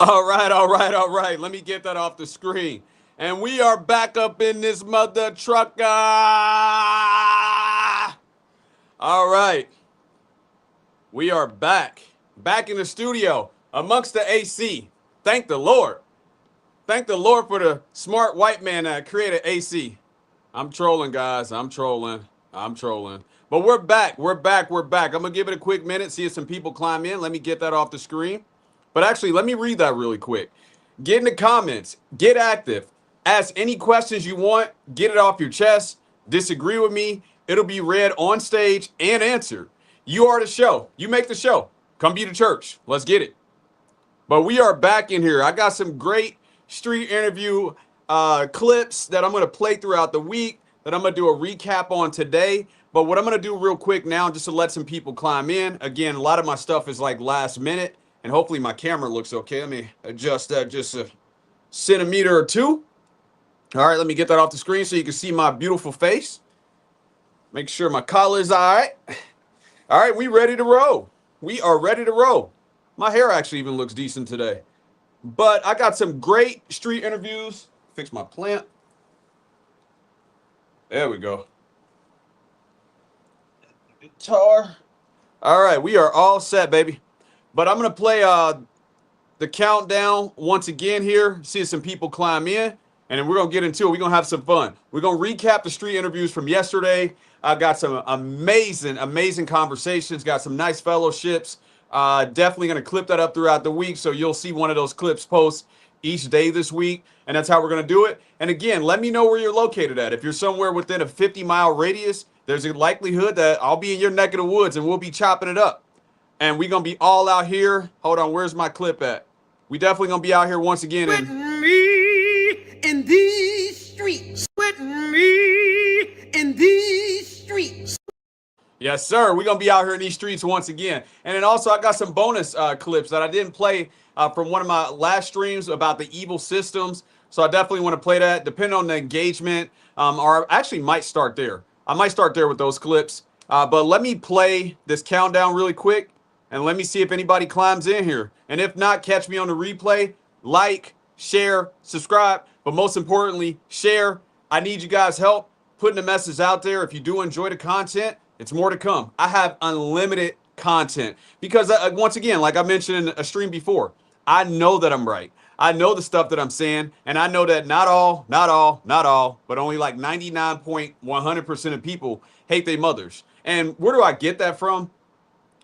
All right, all right, all right. Let me get that off the screen. And we are back up in this mother trucker. All right. We are back. Back in the studio amongst the AC. Thank the Lord. Thank the Lord for the smart white man that created AC. I'm trolling, guys. I'm trolling. I'm trolling. But we're back. We're back. We're back. I'm going to give it a quick minute, see if some people climb in. Let me get that off the screen. But actually, let me read that really quick. Get in the comments. Get active. Ask any questions you want. Get it off your chest. Disagree with me. It'll be read on stage and answered. You are the show. You make the show. Come be the church. Let's get it. But we are back in here. I got some great street interview clips that I'm going to play throughout the week that I'm going to do a recap on today. But what I'm going to do real quick now, just to let some people climb in. Again, a lot of my stuff is like last minute, and hopefully my camera looks okay. Let me adjust that just a centimeter or two. All right, let me get that off the screen so you can see my beautiful face. Make sure my collar's all right. All right, we ready to roll. We are ready to roll. My hair actually even looks decent today. But I got some great street interviews. Fix my plant. There we go. Guitar. All right, we are all set, baby. But I'm going to play the countdown once again here. See if some people climb in. And then we're going to get into it. We're going to have some fun. We're going to recap the street interviews from yesterday. I got some amazing conversations. Got some nice fellowships. Definitely going to clip that up throughout the week. So you'll see one of those clips post each day this week. And that's how we're going to do it. And again, let me know where you're located at. If you're somewhere within a 50-mile radius, there's a likelihood that I'll be in your neck of the woods and we'll be chopping it up. And we're going to be all out here. Hold on, where's my clip at? We definitely going to be out here once again. With me in these streets. With me in these streets. Yes, sir. We're going to be out here in these streets once again. And then also I got some bonus clips that I didn't play from one of my last streams about the evil systems. So I definitely want to play that, depending on the engagement. Or I actually might start there. I might start there with those clips. But let me play this countdown really quick. And let me see if anybody climbs in here. And if not, catch me on the replay. Like, share, subscribe. But most importantly, share. I need you guys' help putting the message out there. If you do enjoy the content, it's more to come. I have unlimited content. Because once again, like I mentioned in a stream before, I know that I'm right. I know the stuff that I'm saying. And I know that not all, but only like 99.100% of people hate their mothers. And where do I get that from?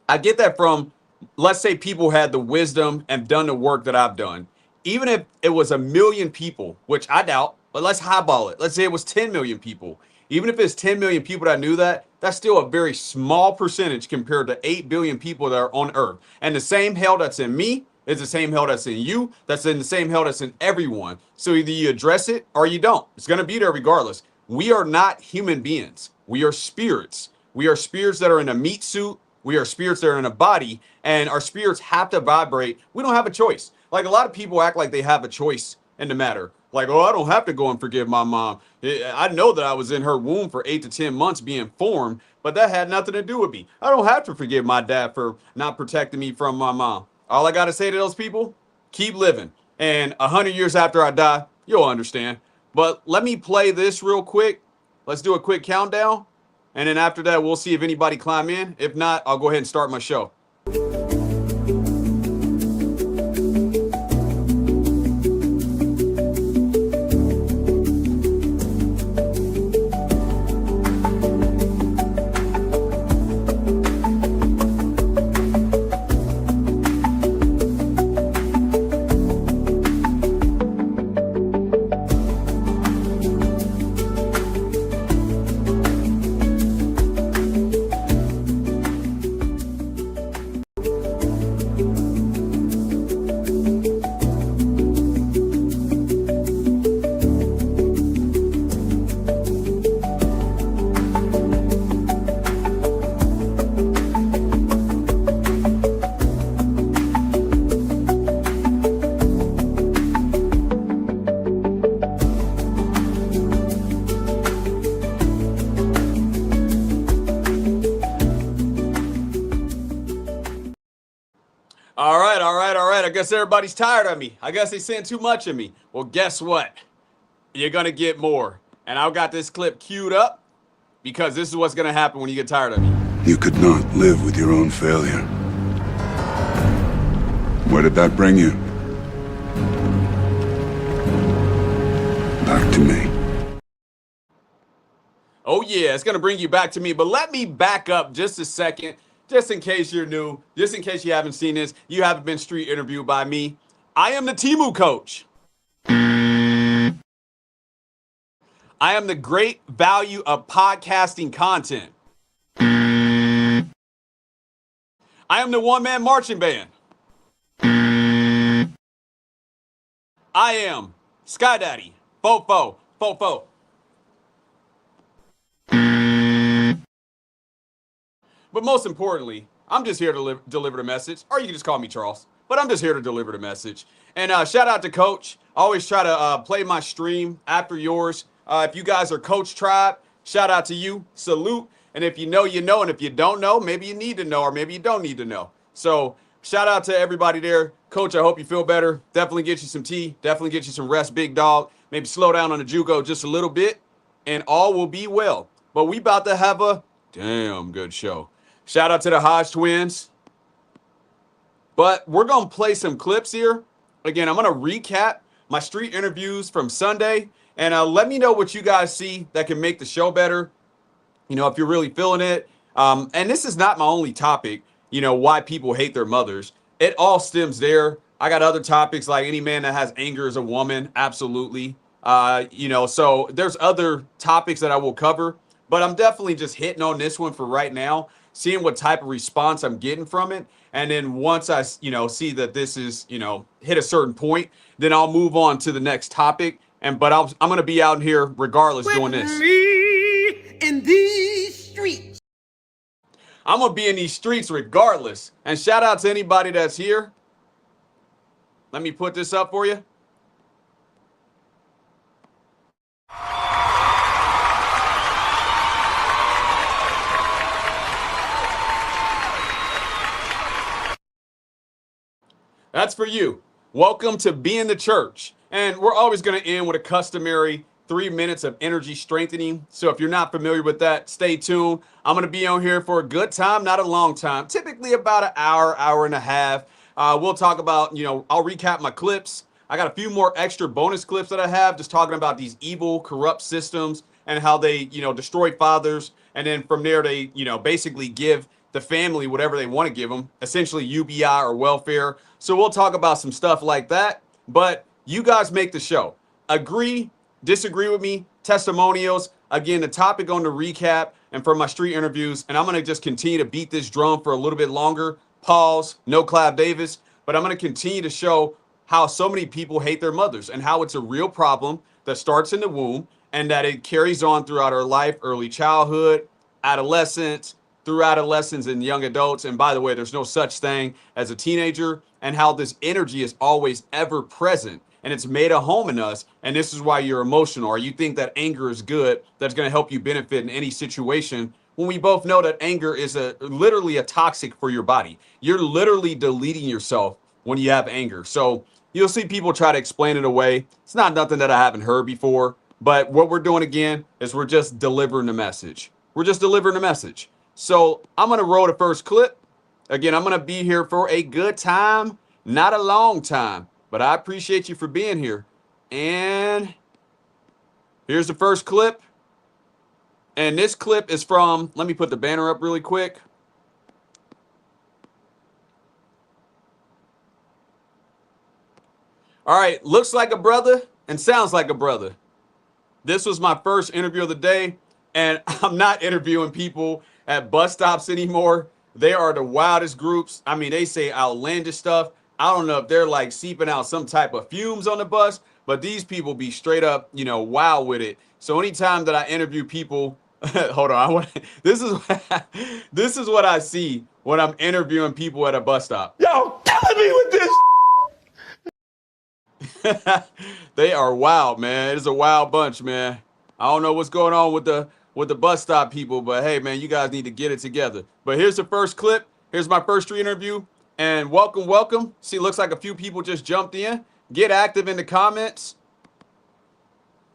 I get that from, let's say people had the wisdom and done the work that I've done. Even if it was 1 million people, which I doubt, but let's highball it. Let's say it was 10 million people. Even if it's 10 million people that knew that, that's still a very small percentage compared to 8 billion people that are on Earth. And the same hell that's in me is the same hell that's in you. That's in the same hell that's in everyone. So either you address it or you don't. It's going to be there regardless. We are not human beings. We are spirits. We are spirits that are in a meat suit. We are spirits that are in a body, and our spirits have to vibrate. We don't have a choice. Like a lot of people act like they have a choice in the matter. Like, oh, I don't have to go and forgive my mom. I know that I was in her womb for 8 to 10 months being formed, but that had nothing to do with me. I don't have to forgive my dad for not protecting me from my mom. All I got to say to those people, keep living. And 100 years after I die, you'll understand. But let me play this real quick. Let's do a quick countdown. And then after that, we'll see if anybody climb in. If not, I'll go ahead and start my show. All right, all right, all right. I guess everybody's tired of me. I guess they saying too much of me. Well, guess what? You're gonna get more. And I've got this clip queued up because this is what's gonna happen when you get tired of me. You could not live with your own failure. Where did that bring you? Back to me. Oh yeah, it's gonna bring you back to me. But let me back up just a second, just in case you're new, just in case you haven't seen this, you haven't been street interviewed by me. I am the Temu coach. I am the great value of podcasting content. I am the one-man marching band. I am Sky Daddy, Fofo, Fofo. But most importantly, I'm just here to deliver the message, or you can just call me Charles. But I'm just here to deliver the message. And shout out to Coach. I always try to play my stream after yours. If you guys are Coach Tribe, shout out to you. Salute. And if you know, you know. And if you don't know, maybe you need to know, or maybe you don't need to know. So shout out to everybody there. Coach, I hope you feel better. Definitely get you some tea. Definitely get you some rest, big dog. Maybe slow down on the JUCO just a little bit, and all will be well. But we about to have a damn good show. Shout out to the Hodge twins. But we're going to play some clips here. Again, I'm going to recap my street interviews from Sunday. And let me know what you guys see that can make the show better. You know, if you're really feeling it. And this is not my only topic, you know, why people hate their mothers. It all stems there. I got other topics like any man that has anger is a woman. Absolutely. You know, so there's other topics that I will cover. But I'm definitely just hitting on this one for right now, seeing what type of response I'm getting from it. And then once I, you know, see that this is, you know, hit a certain point, then I'll move on to the next topic. But I'm going to be out here regardless doing this. Me in these streets. I'm going to be in these streets regardless. And shout out to anybody that's here. Let me put this up for you. That's for you. Welcome to Being the Church. And we're always going to end with a customary 3 minutes of energy strengthening. So if you're not familiar with that, stay tuned. I'm going to be on here for a good time, not a long time, typically about an hour, hour and a half. We'll talk about, you know, I'll recap my clips. I got a few more extra bonus clips that I have just talking about these evil, corrupt systems and how they, you know, destroy fathers. And then from there, they, you know, basically give the family whatever they want to give them, essentially UBI or welfare. So we'll talk about some stuff like that. But you guys make the show. Agree, disagree with me, testimonials. Again, the topic on the recap and for my street interviews. And I'm going to just continue to beat this drum for a little bit longer. Pause, no Clive Davis. But I'm going to continue to show how so many people hate their mothers and how it's a real problem that starts in the womb and that it carries on throughout our life, early childhood, adolescence, through adolescents and young adults. And by the way, there's no such thing as a teenager, and how this energy is always ever present and it's made a home in us. And this is why you're emotional, or you think that anger is good, that's going to help you benefit in any situation, when we both know that anger is literally a toxic for your body. You're literally deleting yourself when you have anger. So you'll see people try to explain it away. It's not nothing that I haven't heard before, but what we're doing again is we're just delivering the message. We're just delivering the message. So I'm going to roll the first clip. Again, I'm going to be here for a good time, not a long time, but I appreciate you for being here. And here's the first clip. And this clip is from, let me put the banner up really quick. All right, looks like a brother and sounds like a brother. This was my first interview of the day, and I'm not interviewing people at bus stops anymore. They are the wildest groups. I mean, they say outlandish stuff. I don't know if they're like seeping out some type of fumes on the bus, but these people be straight up, you know, wild with it. So anytime that I interview people, hold on, this is what I see when I'm interviewing people at a bus stop. Y'all killing me with this. They are wild, man. It's a wild bunch, man. I don't know what's going on with the bus stop people, but hey, man, you guys need to get it together. But here's the first clip. Here's my first street interview. And welcome, welcome. See, looks like a few people just jumped in. Get active in the comments.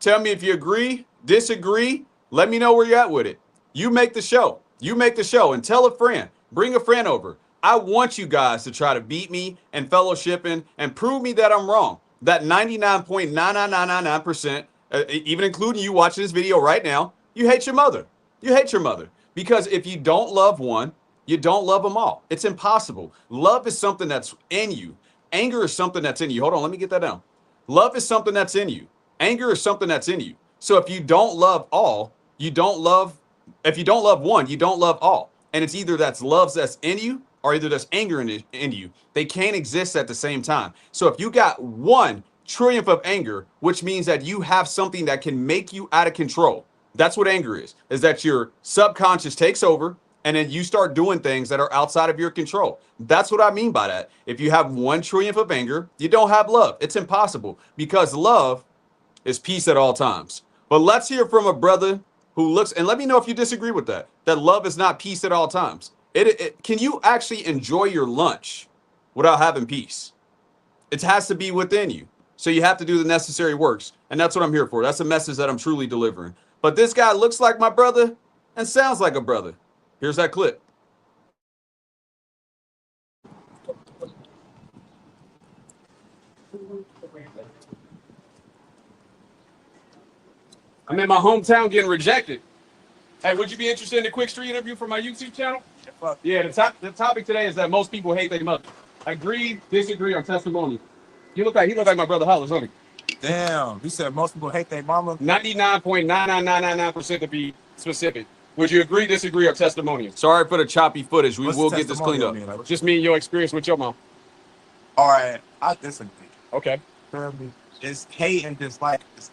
Tell me if you agree, disagree. Let me know where you're at with it. You make the show. You make the show and tell a friend. Bring a friend over. I want you guys to try to beat me and fellowshipping and prove me that I'm wrong. That 99.99999%, even including you watching this video right now, you hate your mother. You hate your mother. Because if you don't love one, you don't love them all. It's impossible. Love is something that's in you. Anger is something that's in you. Hold on, let me get that down. Love is something that's in you. Anger is something that's in you. So if you don't love all, you don't love, if you don't love one, you don't love all. And it's either that's love that's in you or either there's anger in you. They can't exist at the same time. So if you got 1 trillion of anger, which means that you have something that can make you out of control. That's what anger is that your subconscious takes over and then you start doing things that are outside of your control. That's what I mean by that. If you have 1 trillion of anger, you don't have love. It's impossible because love is peace at all times. But let's hear from a brother who looks, and let me know if you disagree with that love is not peace at all times. Can you actually enjoy your lunch without having peace? It has to be within you. So you have to do the necessary works. And that's what I'm here for. That's a message that I'm truly delivering. But this guy looks like my brother and sounds like a brother. Here's that clip. I'm in my hometown getting rejected. Hey, would you be interested in a quick street interview for my YouTube channel? Yeah, the topic today is that most people hate their mother. Agree, disagree, or testimony. He look like my brother Hollis, don't he? Damn, you said most people hate their mama? 99.99999% to be specific. Would you agree, disagree, or testimonial? Sorry for the choppy footage. We will get this cleaned up. Like, just me and your experience with your mom. All right, I disagree. Okay. It's hate and dislike is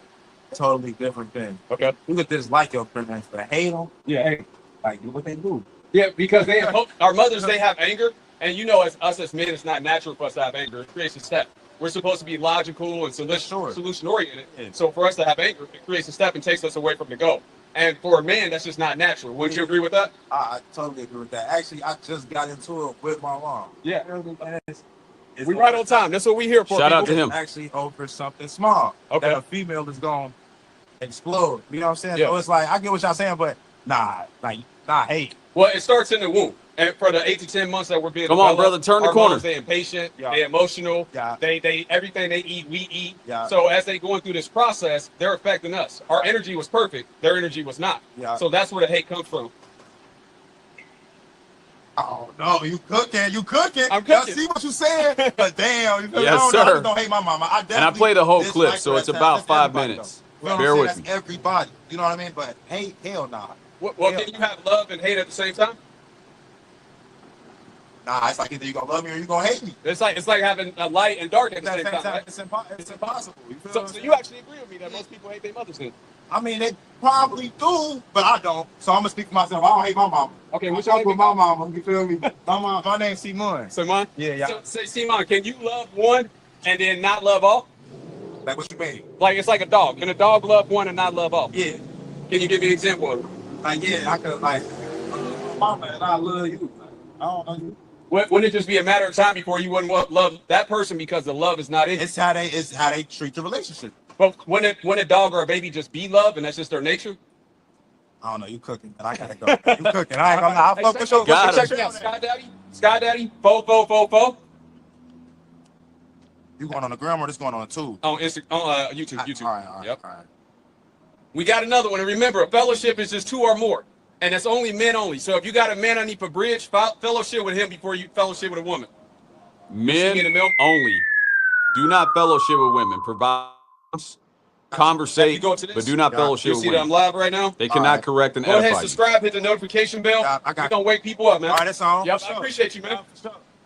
totally different thing. Okay. You could dislike your friends, but hate them, Yeah. Hey. like do what they do. Yeah, because they have, our mothers, they have anger, and you know, as us as men, it's not natural for us to have anger. It creates a step. We're supposed to be logical and solution oriented. Yeah. So for us to have anger, it creates a step and takes us away from the goal. And for a man, that's just not natural. Wouldn't you agree with that? I totally agree with that. Actually, I just got into it with my mom. Yeah. And it's We right on time. That's what we here for. Shout out to people. him. Actually over something small. Okay. That a female is going to explode. You know what I'm saying? Yeah. So it's like, I get what y'all saying, but nah, hate. Well, it starts in the womb. And for the 8 to 10 months that we're being Come on, developed, brother, turn the our corner. moms, they impatient, Yeah. they emotional, Yeah. they everything they eat, we eat. Yeah. So as they going through this process, they're affecting us. Our energy was perfect, their energy was not. Yeah. So that's where the hate comes from. Oh no, you cooking? I'm cooking. I see what you saying, but damn, you feel me? Yes, I sir. don't hate my mama. I And I played the whole clip, dislike so her. it's That's about 5 everybody, minutes. though. You know Bear what I'm with saying? me. That's everybody. You know what I mean? But hate, hell nah. Well, can you have love and hate at the same time? Nah, it's like either you gonna love me or you gonna hate me. It's like having a light and dark at the At same the same time. time, Right? it's impossible. You feel So, what I'm so saying? you actually agree with me that most people hate their mothers then? I mean, they probably do, but I don't. So I'm gonna speak for myself. I don't hate my mama. Okay, I'm what's your with name? my mama. You feel me? My name's Simon. So mine? Yeah. So, say, Simon, can you love one and then not love all? Like what you mean? Like it's like a dog. Can a dog love one and not love all? Yeah. Can you give me an example of it? Like yeah, I could like mama and I love you. I don't know you. Wouldn't it just be a matter of time before you wouldn't love that person because the love is not in you? It's how they treat the relationship. But when a dog or a baby just be love and that's just their nature? I don't know, you cooking, but I gotta go. You cooking. I ain't gonna lie. Hey, I'll fuck with Got check him. me out. Sky Daddy, fo. You going on the gram or this going on the tube? On YouTube. All right. Yep. All right. We got another one. And remember, a fellowship is just 2 or more. And it's only men only. So if you got a man underneath a bridge, fellowship with him before you fellowship with a woman. Men See me in the middle? only. Do not fellowship with women. Provide, You conversate, go to this? but do not Yeah. fellowship You with see that I'm women. live right now? They cannot Alright. correct and Go ahead, edify you. subscribe, hit the notification bell. Yeah, I got We're going to wake people up, man. All right, that's on. Yep, I appreciate you, man.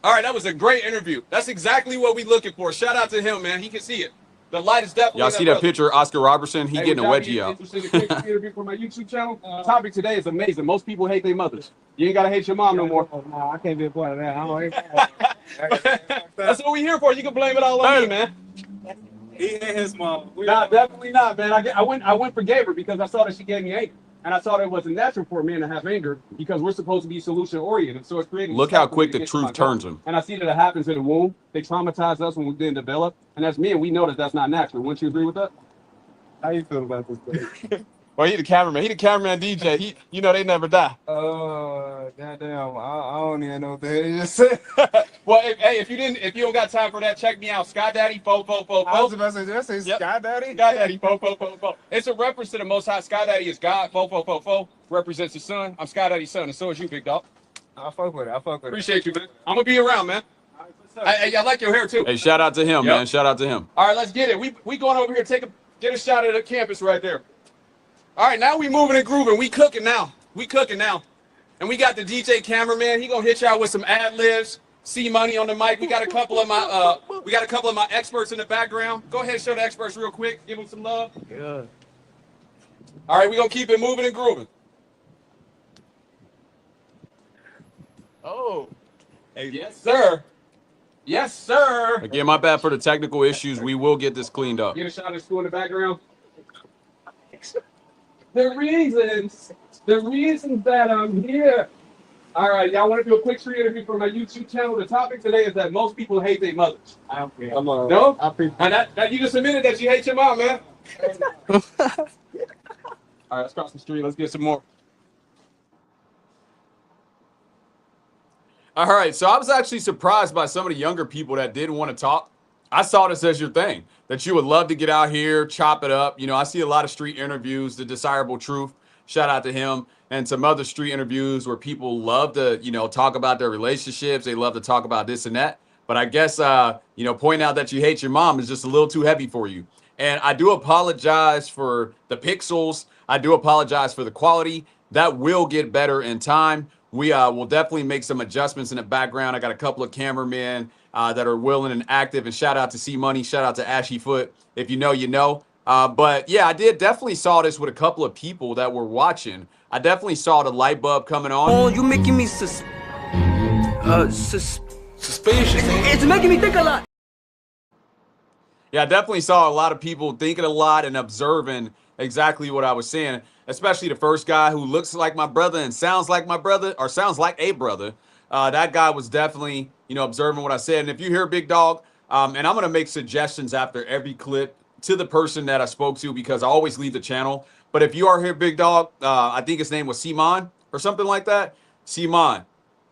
All right, that was a great interview. That's exactly what we looking for. Shout out to him, man. He can see it. The light is definitely. Y'all see that picture of Oscar Robertson? He getting a wedgie out. Interested in a quick interview for my YouTube channel? Topic today is amazing. Most people hate their mothers. You ain't gotta hate your mom no more. No, I can't be a part of that. I don't hate That's what we here for. You can blame it all on me, man. He and his mom. Nah, definitely not, man. I went for gave her because I saw that she gave me hate. And I thought it wasn't natural for a man to have anger because we're supposed to be solution oriented. So it's creating. Look how quick the truth turns him. And I see that it happens in the womb. They traumatize us when we didn't develop, and as men, we know that that's not natural. Wouldn't you agree with that? How you feel about this thing? Well, he the cameraman. He the cameraman DJ. He, you know, they never die. Goddamn, I don't even know what the hell you just said. Well, if you don't got time for that, check me out. Sky Daddy, fo. I was about to say, did I say Yep. Sky Daddy? Sky Daddy, fo. It's a reference to the Most High. Sky Daddy is God. Fo. Represents the sun. I'm Sky Daddy's son, and so is you, big dog. I fuck with it. Appreciate you, man. I'm gonna be around, man. I like your hair too. Hey, shout out to him, Yep. man. Shout out to him. All right, let's get it. We going over here. Get a shot at the campus right there. All right, now we moving and grooving. We cooking now. And we got the DJ cameraman. He gonna hit y'all with some ad libs. C Money on the mic. We got a couple of my experts in the background. Go ahead and show the experts real quick. Give them some love. Yeah. All right, we gonna keep it moving and grooving. Oh, hey, yes, sir. Yes, sir. Again, my bad for the technical issues. We will get this cleaned up. Get a shot of school in the background. The reasons that I'm here. All right, y'all want to do a quick street interview for my YouTube channel? The topic today is that most people hate their mothers. I don't care. No? And that you just admitted that you hate your mom, man. All right, let's cross the street. Let's get some more. All right, so I was actually surprised by some of the younger people that didn't want to talk. I saw this as your thing, that you would love to get out here, chop it up. You know, I see a lot of street interviews, The Desirable Truth, shout out to him, and some other street interviews where people love to, you know, talk about their relationships. They love to talk about this and that. But I guess, you know, pointing out that you hate your mom is just a little too heavy for you. And I do apologize for the pixels. I do apologize for the quality. That will get better in time. We will definitely make some adjustments in the background. I got a couple of cameramen that are willing and active. And shout out to C Money. Shout out to Ashy Foot. If you know, you know. But yeah, I definitely saw this with a couple of people that were watching. I definitely saw the light bulb coming on. Oh, you making me suspicious. It's making me think a lot. Yeah, I definitely saw a lot of people thinking a lot and observing exactly what I was saying, especially the first guy who looks like my brother and sounds like my brother or sounds like a brother. That guy was definitely, you know, observing what I said. And if you hear Big Dog, and I'm going to make suggestions after every clip to the person that I spoke to because I always leave the channel. But if you are here, Big Dog, I think his name was Simon or something like that. Simon,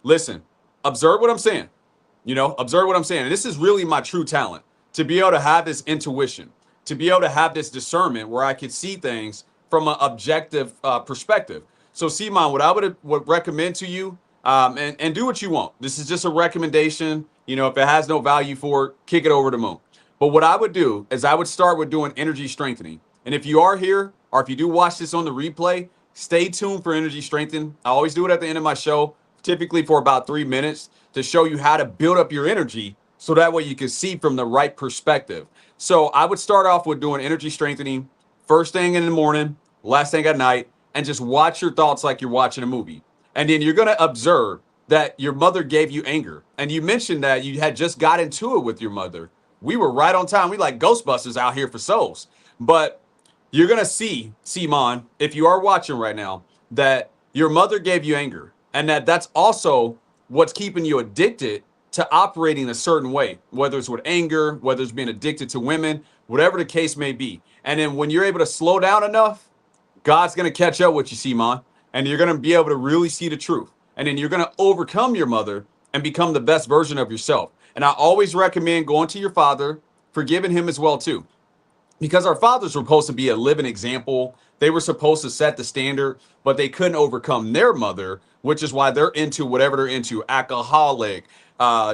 listen, observe what I'm saying. You know, observe what I'm saying. And this is really my true talent, to be able to have this intuition, to be able to have this discernment where I could see things from an objective perspective. So Simon, what I would recommend to you, and do what you want. This is just a recommendation. You know, if it has no value for it, kick it over the moon. But what I would do is I would start with doing energy strengthening. And if you are here, or if you do watch this on the replay, stay tuned for energy strengthening. I always do it at the end of my show, typically for about 3 minutes, to show you how to build up your energy so that way you can see from the right perspective. So I would start off with doing energy strengthening first thing in the morning, last thing at night, and just watch your thoughts like you're watching a movie. And then you're going to observe that your mother gave you anger. And you mentioned that you had just got into it with your mother. We were right on time. We like Ghostbusters out here for souls. But you're going to see, Simon, if you are watching right now, that your mother gave you anger. And that's also what's keeping you addicted to operating a certain way, whether it's with anger, whether it's being addicted to women, whatever the case may be. And then when you're able to slow down enough, God's going to catch up with you, Simon, and you're going to be able to really see the truth. And then you're going to overcome your mother and become the best version of yourself. And I always recommend going to your father, forgiving him as well, too, because our fathers were supposed to be a living example. They were supposed to set the standard, but they couldn't overcome their mother, which is why they're into whatever they're into, alcoholic,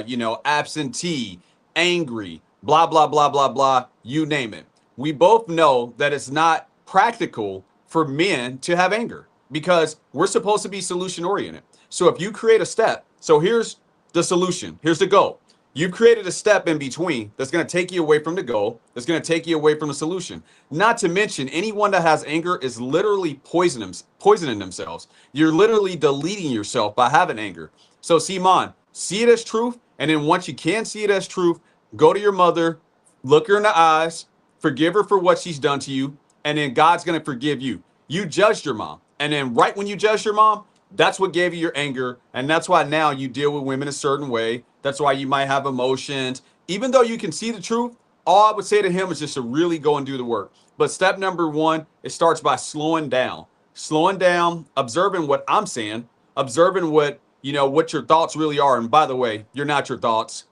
you know, absentee, angry, blah, blah, blah, blah, blah, you name it. We both know that it's not practical for men to have anger because we're supposed to be solution oriented. So if you create a step, so here's the solution, here's the goal. You've created a step in between that's going to take you away from the goal, that's going to take you away from the solution. Not to mention, anyone that has anger is literally poisoning themselves. You're literally deleting yourself by having anger. So Simon, see it as truth. And then once you can see it as truth, go to your mother, look her in the eyes, forgive her for what she's done to you. And then God's going to forgive you. You judged your mom. And then right when you judged your mom, that's what gave you your anger. And that's why now you deal with women a certain way. That's why you might have emotions. Even though you can see the truth, all I would say to him is just to really go and do the work. But step number one, it starts by slowing down, observing what I'm saying, observing what your thoughts really are. And by the way, you're not your thoughts.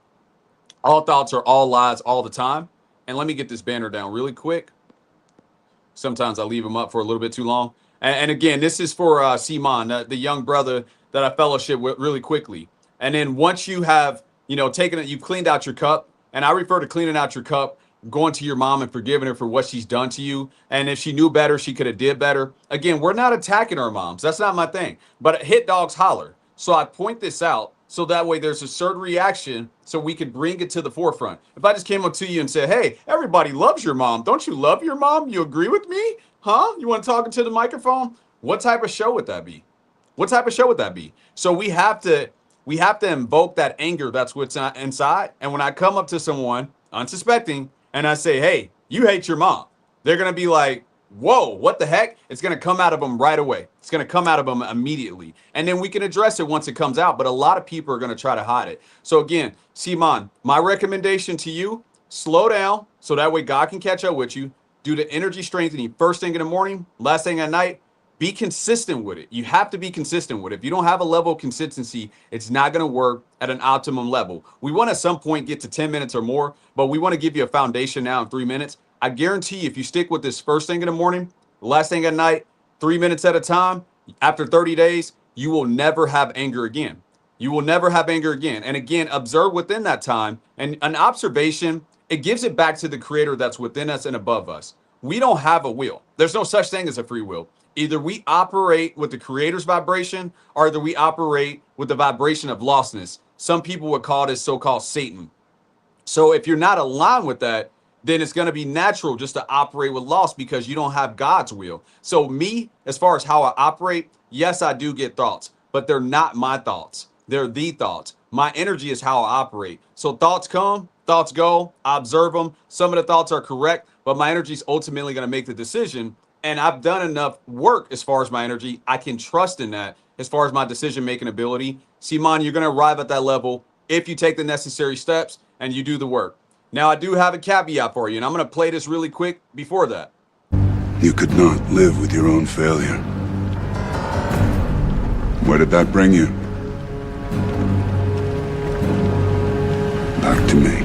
All thoughts are all lies all the time. And let me get this banner down really quick. Sometimes I leave them up for a little bit too long. And again, this is for Simon, the young brother that I fellowship with really quickly. And then once you have, taken it, you've cleaned out your cup. And I refer to cleaning out your cup, going to your mom and forgiving her for what she's done to you. And if she knew better, she could have did better. Again, we're not attacking our moms. That's not my thing. But hit dogs holler. So I point this out so that way there's a certain reaction so we can bring it to the forefront. If I just came up to you and said, hey, everybody loves your mom. Don't you love your mom? You agree with me? Huh? You want to talk into the microphone? What type of show would that be? What type of show would that be? So we have to invoke that anger that's what's inside. And when I come up to someone unsuspecting and I say, hey, you hate your mom, they're going to be like, whoa, what the heck? It's going to come out of them right away. It's going to come out of them immediately. And then we can address it once it comes out. But a lot of people are going to try to hide it. So again, Simon, my recommendation to you, slow down so that way God can catch up with you. Do the energy strengthening first thing in the morning, last thing at night. Be consistent with it. You have to be consistent with it. If you don't have a level of consistency, it's not going to work at an optimum level. We want at some point get to 10 minutes or more, but we want to give you a foundation now in 3 minutes. I guarantee you, if you stick with this first thing in the morning, last thing at night, 3 minutes at a time, after 30 days, you will never have anger again. You will never have anger again. And again, observe within that time. And an observation, it gives it back to the creator that's within us and above us. We don't have a will. There's no such thing as a free will. Either we operate with the creator's vibration or either we operate with the vibration of lostness. Some people would call this so-called Satan. So if you're not aligned with that, then it's going to be natural just to operate with loss because you don't have God's will. So me, as far as how I operate, yes, I do get thoughts, but they're not my thoughts. They're the thoughts. My energy is how I operate. So thoughts come, thoughts go, I observe them. Some of the thoughts are correct, but my energy is ultimately going to make the decision. And I've done enough work as far as my energy. I can trust in that as far as my decision-making ability. Simon, you're going to arrive at that level if you take the necessary steps and you do the work. Now, I do have a caveat for you, and I'm going to play this really quick before that. You could not live with your own failure. Where did that bring you? Back to me.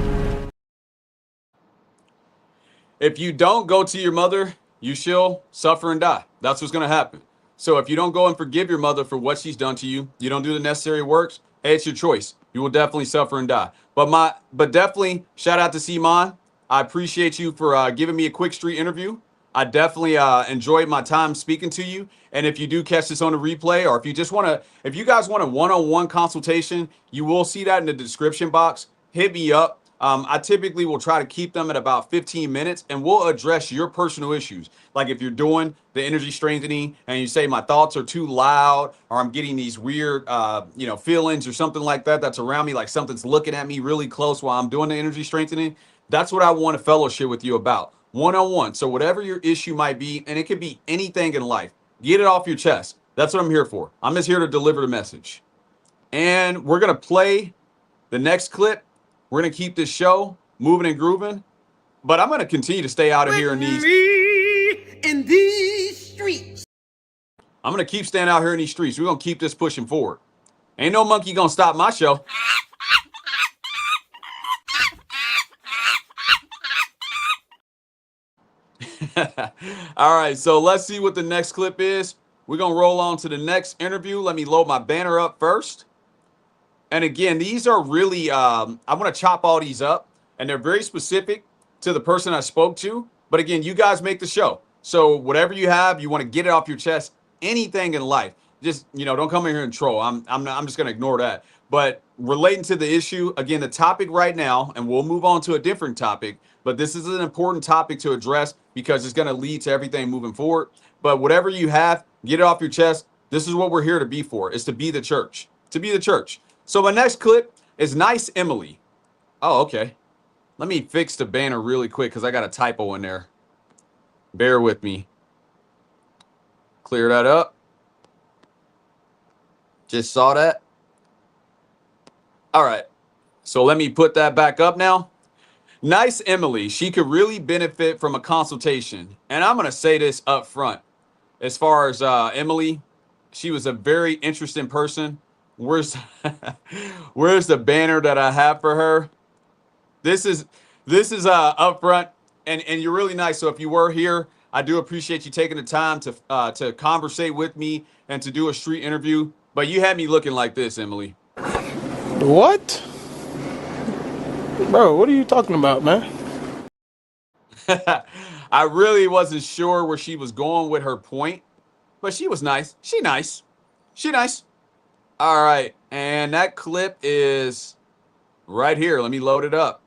If you don't go to your mother, you shall suffer and die. That's what's going to happen. So if you don't go and forgive your mother for what she's done to you, you don't do the necessary works, hey, it's your choice. You will definitely suffer and die. But definitely shout out to Simon. I appreciate you for giving me a quick street interview. I definitely enjoyed my time speaking to you. And if you do catch this on the replay, or if you guys want a one-on-one consultation, you will see that in the description box. Hit me up. I typically will try to keep them at about 15 minutes and we'll address your personal issues. Like if you're doing the energy strengthening and you say my thoughts are too loud or I'm getting these weird, feelings or something like that that's around me, like something's looking at me really close while I'm doing the energy strengthening. That's what I want to fellowship with you about one-on-one. So whatever your issue might be, and it could be anything in life, get it off your chest. That's what I'm here for. I'm just here to deliver the message. And we're going to play the next clip. We're going to keep this show moving and grooving, but I'm going to continue to stay out of here in these streets. I'm going to keep staying out here in these streets. We're going to keep this pushing forward. Ain't no monkey going to stop my show. All right, so let's see what the next clip is. We're going to roll on to the next interview. Let me load my banner up first. And again, these are really, I'm going to chop all these up, and they're very specific to the person I spoke to. But again, you guys make the show. So whatever you have, you want to get it off your chest, anything in life. Just, don't come in here and troll. I'm just going to ignore that. But relating to the issue, again, the topic right now, and we'll move on to a different topic, but this is an important topic to address because it's going to lead to everything moving forward. But whatever you have, get it off your chest. This is what we're here to be for, is to be the church, So my next clip is Nice Emily. Oh, okay. Let me fix the banner really quick because I got a typo in there. Bear with me. Clear that up. Just saw that. All right. So let me put that back up now. Nice Emily. She could really benefit from a consultation. And I'm going to say this up front. As far as Emily, she was a very interesting person. Where's where's the banner that I have for her? This is up front, and you're really nice. So if you were here, I do appreciate you taking the time to conversate with me and to do a street interview. But you had me looking like this, Emily. What? Bro, what are you talking about, man? I really wasn't sure where she was going with her point, but she was nice. She nice. All right, and that clip is right here. Let me load it up.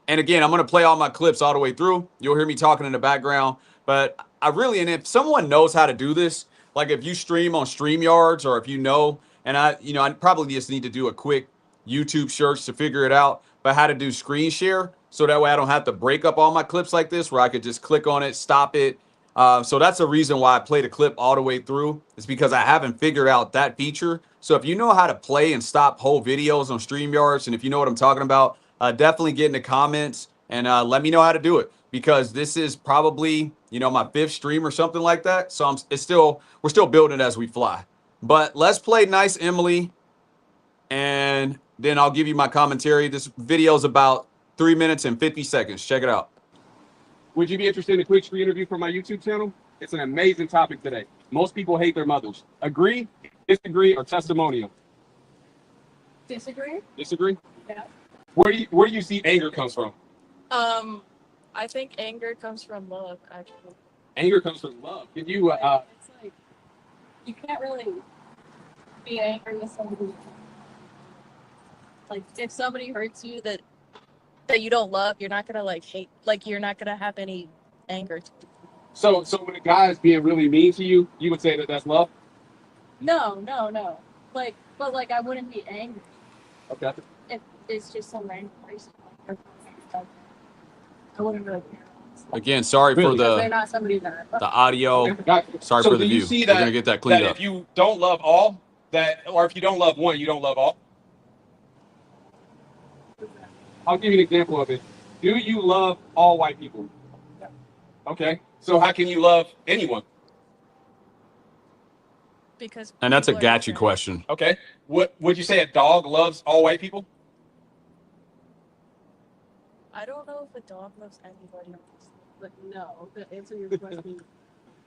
And again, I'm going to play all my clips all the way through. You'll hear me talking in the background, but and if someone knows how to do this, like if you stream on StreamYards, or if you know, and I probably just need to do a quick YouTube search to figure it out, but how to do screen share, so that way I don't have to break up all my clips like this, where I could just click on it, stop it. So that's the reason why I played a clip all the way through. It's because I haven't figured out that feature. So if you know how to play and stop whole videos on StreamYards, and if you know what I'm talking about, definitely get in the comments and let me know how to do it, because this is probably, my 5th stream or something like that. So we're still building it as we fly. But let's play Nice Emily, and then I'll give you my commentary. This video is about 3 minutes and 50 seconds. Check it out. Would you be interested in a quick street interview for my YouTube channel? It's an amazing topic today. Most people hate their mothers. Agree, disagree, or testimonial? Disagree? Disagree? Yeah. Where do you see anger comes from? I think anger comes from love, actually. Anger comes from love. Can you It's like you can't really be angry with somebody. Like if somebody hurts you that you don't love, you're not gonna hate. Like you're not gonna have any anger. So when a guy is being really mean to you, you would say that that's love? No. But I wouldn't be angry Okay. if it's just some random person. I wouldn't really care. Again, sorry for Really? They're the not somebody that. audio. Gotcha. Sorry So for the do you view. see We're that, going to get that cleaned that up. if you don't love all, or if you don't love one, you don't love all? I'll give you an example of it. Do you love all white people? Yeah. Okay. So how can you love anyone? Because And that's a people are gotcha different. question. Okay. What would you say a dog loves all white people? I don't know if a dog loves anybody else, but no. To answer your question,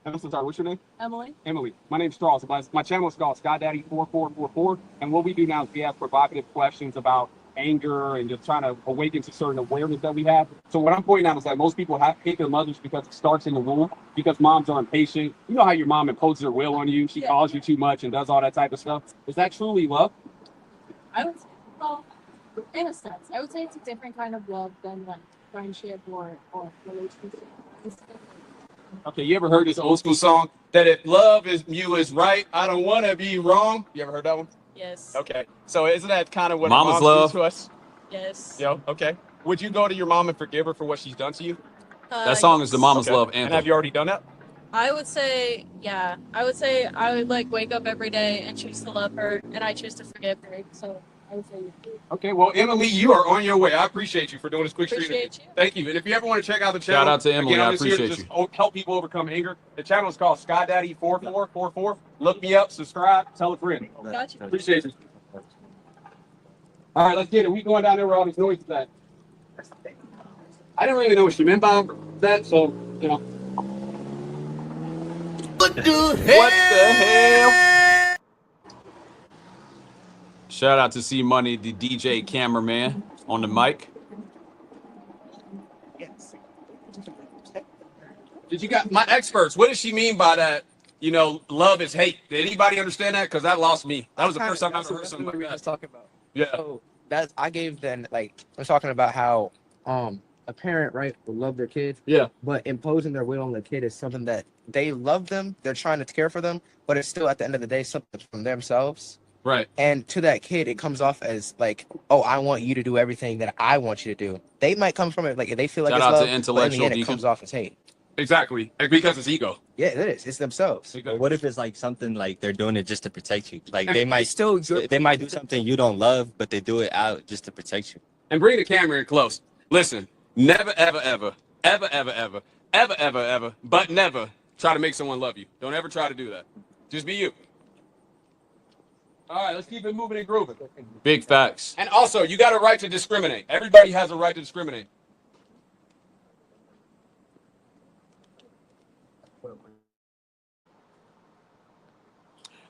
I'm so sorry. What's your name? Emily. Emily. My name's Charles. My channel is called SkyDaddy4444. And what we do now is we ask provocative questions about anger and just trying to awaken to certain awareness that we have. So what I'm pointing out is most people hate their mothers because it starts in the womb, because moms are impatient. You know how your mom imposes her will on you. She calls you too much and does all that type of stuff. Is that truly love? I would say, well, in a sense, I would say it's a different kind of love than friendship or relationship. Okay, you ever heard this old school song that if love is right, I don't want to be wrong? You ever heard that one? Yes. Okay, so isn't that kind of what Mama's moms love. do to us? Yes. Yo, okay. Would you go to your mom and forgive her for what she's done to you? That song is the Mama's Okay. Love And anthem. have you already done that? I would say, yeah. I would say I would wake up every day and choose to love her, and I choose to forgive her. So I would say, Okay, well, Emily, you are on your way. I appreciate you for doing this quick stream. appreciate you. Thank you. And if you ever want to check out the channel, Shout out to Emily. again, I I'm just here to appreciate just help people overcome anger. The channel is called SkyDaddy4444. Look me up, subscribe, tell a friend. Gotcha. Appreciate you. All right, let's get it. We going down there where all these noises at. I didn't really know what she meant by that, so, What the hell? What the hell? Shout out to C Money, the DJ cameraman on the mic. Did you got my experts? What does she mean by that? Love is hate. Did anybody understand that? Because that lost me. That was the first time I ever heard something we were like just that. talking about. Yeah. So I gave then we're talking about how a parent, right, will love their kid. Yeah. But imposing their will on the kid is something that they love them, they're trying to care for them, but it's still at the end of the day something from themselves. Right. And to that kid, it comes off as oh, I want you to do everything that I want you to do. They might come from it if they feel like Shout it's out to love, but in Intellectual the end, it Deacon. comes off as hate. Exactly. Because it's ego. Yeah, it is. It's themselves. What if it's like something like they're doing it just to protect you? Like And they might do something you don't love, but they do it out just to protect you. And bring the camera in close. Listen, never, ever, ever, ever, ever, ever, ever, ever, ever, but never try to make someone love you. Don't ever try to do that. Just be you. All right, let's keep it moving and grooving. Big facts. And also, you got a right to discriminate. Everybody has a right to discriminate.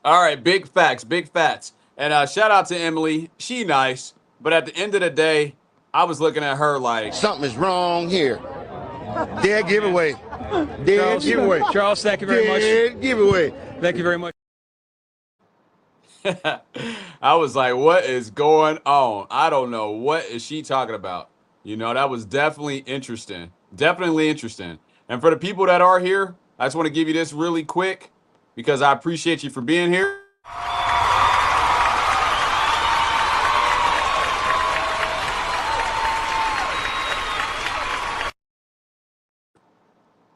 All right, big facts, big facts. And shout out to Emily. She nice, but at the end of the day, I was looking at her like Something is wrong here. Dead giveaway. Dead giveaway. Charles, thank you very much. Dead giveaway. Thank you very much. I was like, what is going on? I don't know. What is she talking about? You know, that was definitely interesting. Definitely interesting. And for the people that are here, I just want to give you this really quick because I appreciate you for being here.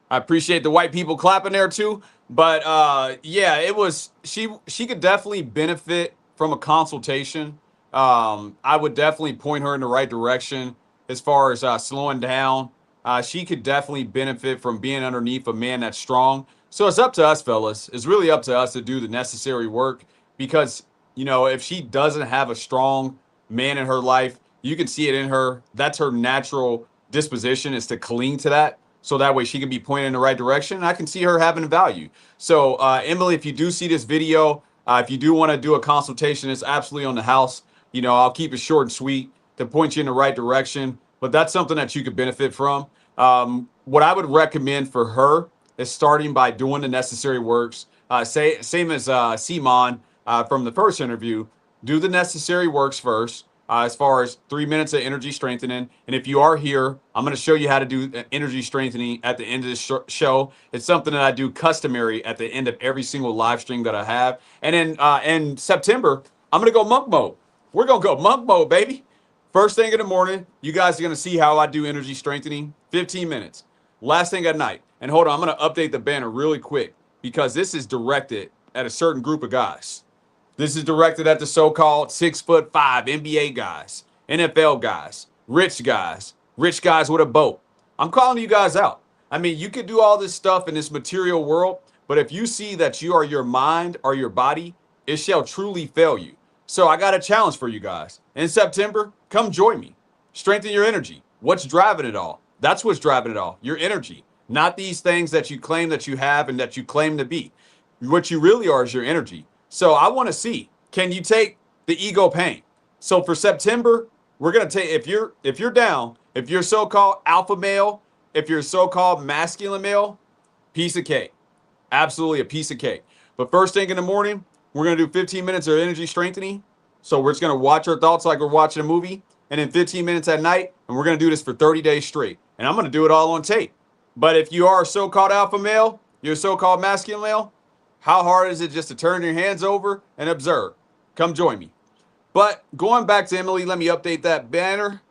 I appreciate the white people clapping there too. But yeah, it was she could definitely benefit from a consultation. I would definitely point her in the right direction as far as slowing down. She could definitely benefit from being underneath a man that's strong. So it's up to us, fellas. It's really up to us to do the necessary work because, you know, if she doesn't have a strong man in her life, you can see it in her. That's her natural disposition is to cling to that. So that way she can be pointed in the right direction. And I can see her having value. So Emily, if you do see this video, if you do want to do a consultation, it's absolutely on the house. You know, I'll keep it short and sweet to point you in the right direction. But that's something that you could benefit from. What I would recommend for her is starting by doing the necessary works. Same as Simon from the first interview. Do the necessary works first. As far as 3 minutes of energy strengthening. And if you are here, I'm going to show you how to do energy strengthening at the end of this show. It's something that I do customary at the end of every single live stream that I have. And in September, I'm going to go monk mode. We're going to go monk mode, baby. First thing in the morning, you guys are going to see how I do energy strengthening. 15 minutes. Last thing at night. And hold on, I'm going to update the banner really quick because this is directed at a certain group of guys. This is directed at the so-called 6'5" NBA guys, NFL guys, rich guys with a boat. I'm calling you guys out. I mean, you could do all this stuff in this material world, but if you see that you are your mind or your body, it shall truly fail you. So I got a challenge for you guys. In September, come join me. Strengthen your energy. What's driving it all? That's what's driving it all. Your energy, not these things that you claim that you have and that you claim to be. What you really are is your energy. So I want to see, can you take the ego pain? So for September, we're going to take, if you're down, if you're so-called alpha male, if you're so-called masculine male, piece of cake. Absolutely a piece of cake. But first thing in the morning, we're going to do 15 minutes of energy strengthening. So we're just going to watch our thoughts like we're watching a movie. And then 15 minutes at night, and we're going to do this for 30 days straight. And I'm going to do it all on tape. But if you are a so-called alpha male, you're a so-called masculine male, how hard is it just to turn your hands over and observe? Come join me. But going back to Emily, let me update that banner.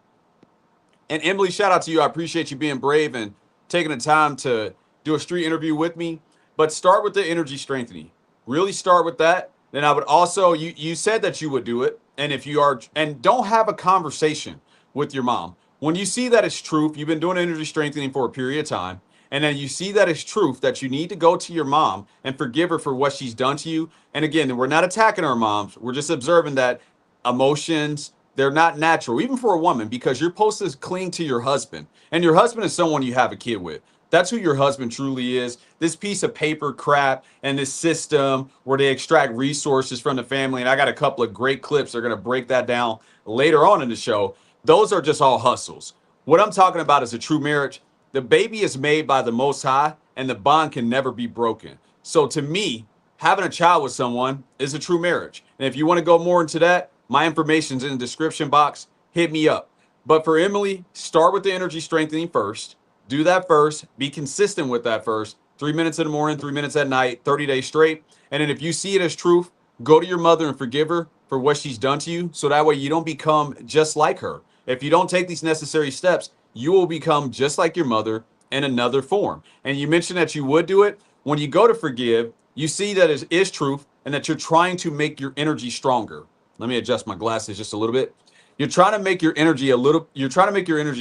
And Emily, shout out to you. I appreciate you being brave and taking the time to do a street interview with me. But start with the energy strengthening. Really start with that. Then I would also, you said that you would do it. And if you are, and don't have a conversation with your mom. When you see that it's truth, you've been doing energy strengthening for a period of time. And then you see that it's truth that you need to go to your mom and forgive her for what she's done to you. And again, we're not attacking our moms. We're just observing that emotions, they're not natural, even for a woman, because you're supposed to cling to your husband. And your husband is someone you have a kid with. That's who your husband truly is. This piece of paper crap and this system where they extract resources from the family. And I got a couple of great clips that are going to break that down later on in the show. Those are just all hustles. What I'm talking about is a true marriage. The baby is made by the Most High, and the bond can never be broken. So to me, having a child with someone is a true marriage. And if you want to go more into that, my information's in the description box. Hit me up. But for Emily, start with the energy strengthening first. Do that first. Be consistent with that first. 3 minutes in the morning, 3 minutes at night, 30 days straight. And then if you see it as truth, go to your mother and forgive her for what she's done to you. So that way you don't become just like her. If you don't take these necessary steps, you will become just like your mother in another form. And you mentioned that you would do it. When you go to forgive, you see that it is truth and that you're trying to make your energy stronger. Let me adjust my glasses just a little bit. You're trying to make your energy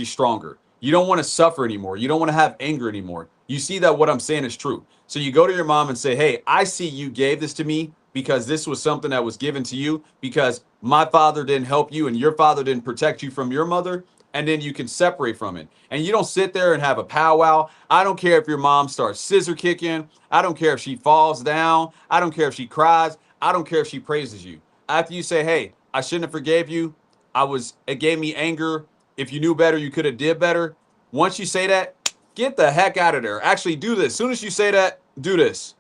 stronger. You don't want to suffer anymore. You don't want to have anger anymore. You see that what I'm saying is true. So you go to your mom and say, hey, I see you gave this to me because this was something that was given to you because my father didn't help you and your father didn't protect you from your mother. And then you can separate from it. And you don't sit there and have a powwow. I don't care if your mom starts scissor kicking. I don't care if she falls down. I don't care if she cries. I don't care if she praises you. After you say, hey, I shouldn't have forgave you. It gave me anger. If you knew better, you could have did better. Once you say that, get the heck out of there. Actually do this. As soon as you say that, do this.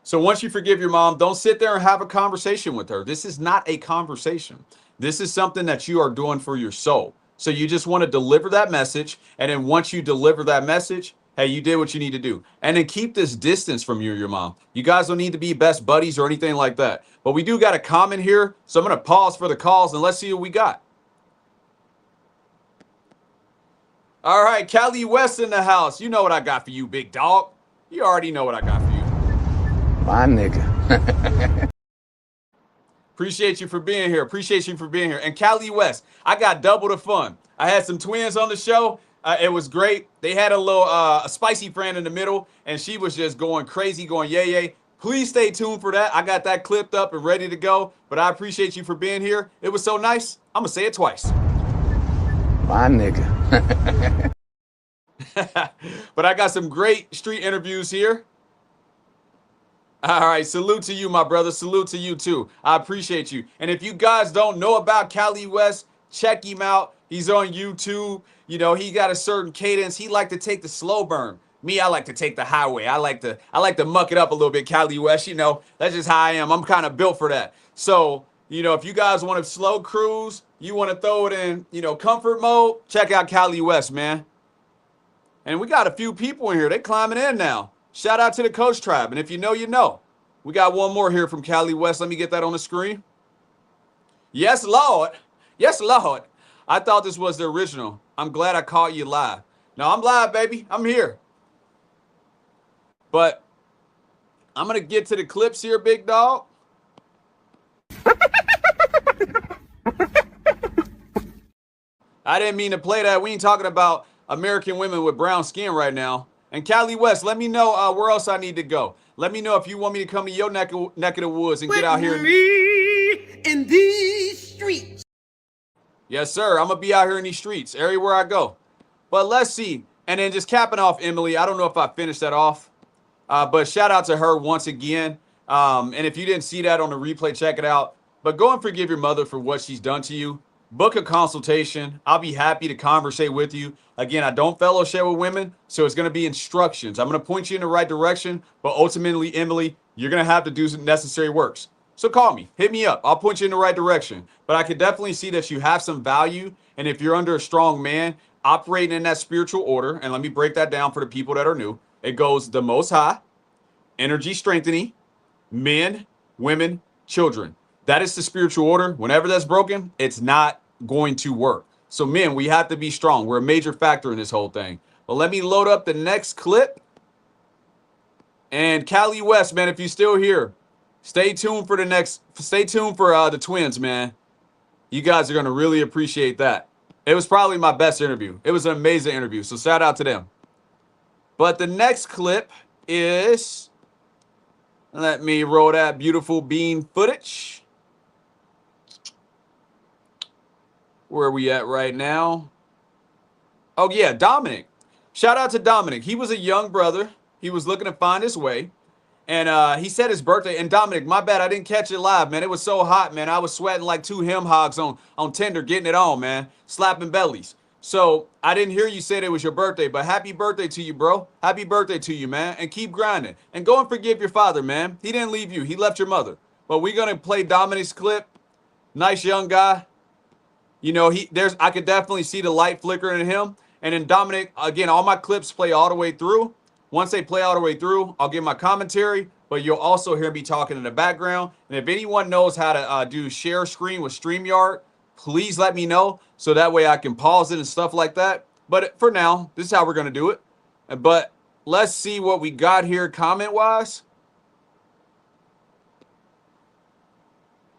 So once you forgive your mom, don't sit there and have a conversation with her. This is not a conversation. This is something that you are doing for your soul. So you just want to deliver that message. And then once you deliver that message, hey, you did what you need to do. And then keep this distance from you and your mom. You guys don't need to be best buddies or anything like that. But we do got a comment here. So I'm going to pause for the calls and let's see what we got. All right, Cali West in the house. You know what I got for you, big dog. You already know what I got for you. My nigga. Appreciate you for being here. And Cali West, I got double the fun. I had some twins on the show. It was great. They had a little a spicy friend in the middle, and she was just going crazy, going yay, yay. Please stay tuned for that. I got that clipped up and ready to go. But I appreciate you for being here. It was so nice. I'm going to say it twice. My nigga. But I got some great street interviews here. All right, salute to you, my brother. Salute to you, too. I appreciate you. And if you guys don't know about Cali West, check him out. He's on YouTube. You know, he got a certain cadence. He like to take the slow burn. Me, I like to take the highway. I like to muck it up a little bit, Cali West. You know, that's just how I am. I'm kind of built for that. So, you know, if you guys want to slow cruise, you want to throw it in, you know, comfort mode, check out Cali West, man. And we got a few people in here. They climbing in now. Shout out to the Coach Tribe. And if you know, you know. We got one more here from Cali West. Let me get that on the screen. Yes, Lord. Yes, Lord. I thought this was the original. I'm glad I caught you live. No, I'm live, baby. I'm here. But I'm going to get to the clips here, big dog. I didn't mean to play that. We ain't talking about American women with brown skin right now. And Cali West, let me know where else I need to go. Let me know if you want me to come to your neck of the woods and get out here. In these streets. Yes, sir. I'm going to be out here in these streets, everywhere I go. But let's see. And then just capping off Emily. I don't know if I finished that off. But shout out to her once again. And if you didn't see that on the replay, check it out. But go and forgive your mother for what she's done to you. Book a consultation. I'll be happy to conversate with you. Again, I don't fellowship with women, so it's going to be instructions. I'm going to point you in the right direction, but ultimately, Emily, you're going to have to do some necessary works. So call me, hit me up. I'll point you in the right direction. But I can definitely see that you have some value, and if you're under a strong man operating in that spiritual order, and let me break that down for the people that are new. It goes the Most High, energy strengthening, men, women, children. That is the spiritual order. Whenever that's broken, it's not going to work. So men, we have to be strong. We're a major factor in this whole thing. But let me load up the next clip. And Cali West, man, if you're still here, stay tuned for the twins, man. You guys are going to really appreciate that. It was probably my best interview. It was an amazing interview. So shout out to them. But the next clip is, let me roll that beautiful bean footage. Where are we at right now? Oh, yeah, Dominic. Shout out to Dominic. He was a young brother. He was looking to find his way. And he said his birthday. And Dominic, my bad, I didn't catch it live, man. It was so hot, man. I was sweating like two hem hogs on Tinder, getting it on, man. Slapping bellies. So I didn't hear you say it was your birthday, but happy birthday to you, bro. Happy birthday to you, man. And keep grinding. And go and forgive your father, man. He didn't leave you. He left your mother. But we're going to play Dominic's clip. Nice young guy. You know, I could definitely see the light flickering in him. And then Dominic, again, all my clips play all the way through. Once they play all the way through, I'll give my commentary, but you'll also hear me talking in the background. And if anyone knows how to do share screen with StreamYard, please let me know so that way I can pause it and stuff like that. But for now, this is how we're going to do it. But let's see what we got here comment-wise.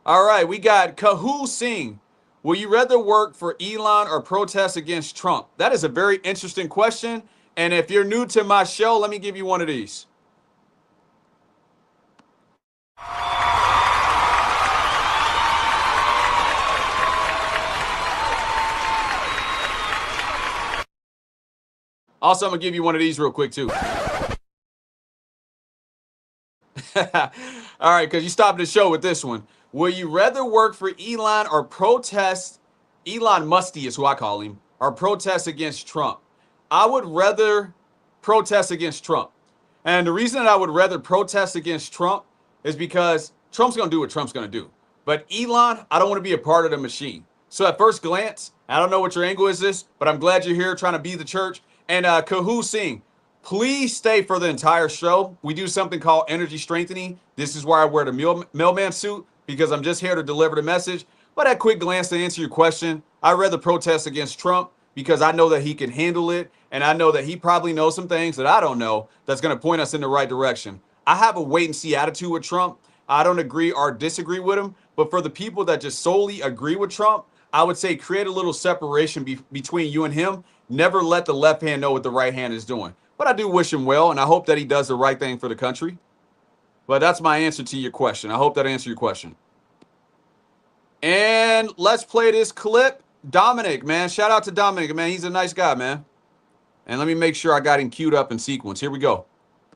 All right, we got Kahoo Singh. Will you rather work for Elon or protest against Trump? That is a very interesting question. And if you're new to my show, let me give you one of these. Also, I'm going to give you one of these real quick, too. All right, because you stopped the show with this one. Will you rather work for Elon or protest, Elon Musty is who I call him, or protest against Trump? I would rather protest against Trump. And the reason that I would rather protest against Trump is because Trump's going to do what Trump's going to do. But Elon, I don't want to be a part of the machine. So at first glance, I don't know what your angle is this, but I'm glad you're here trying to be the church. And Kahoo Singh, please stay for the entire show. We do something called energy strengthening. This is where I wear the mailman suit because I'm just here to deliver the message. But at quick glance, to answer your question, I'd rather protest against Trump because I know that he can handle it. And I know that he probably knows some things that I don't know that's going to point us in the right direction. I have a wait and see attitude with Trump. I don't agree or disagree with him. But for the people that just solely agree with Trump, I would say create a little separation between you and him. Never let the left hand know what the right hand is doing. But I do wish him well, and I hope that he does the right thing for the country. But that's my answer to your question. I hope that answered your question. And let's play this clip. Dominic, man. Shout out to Dominic, man. He's a nice guy, man. And let me make sure I got him queued up in sequence. Here we go.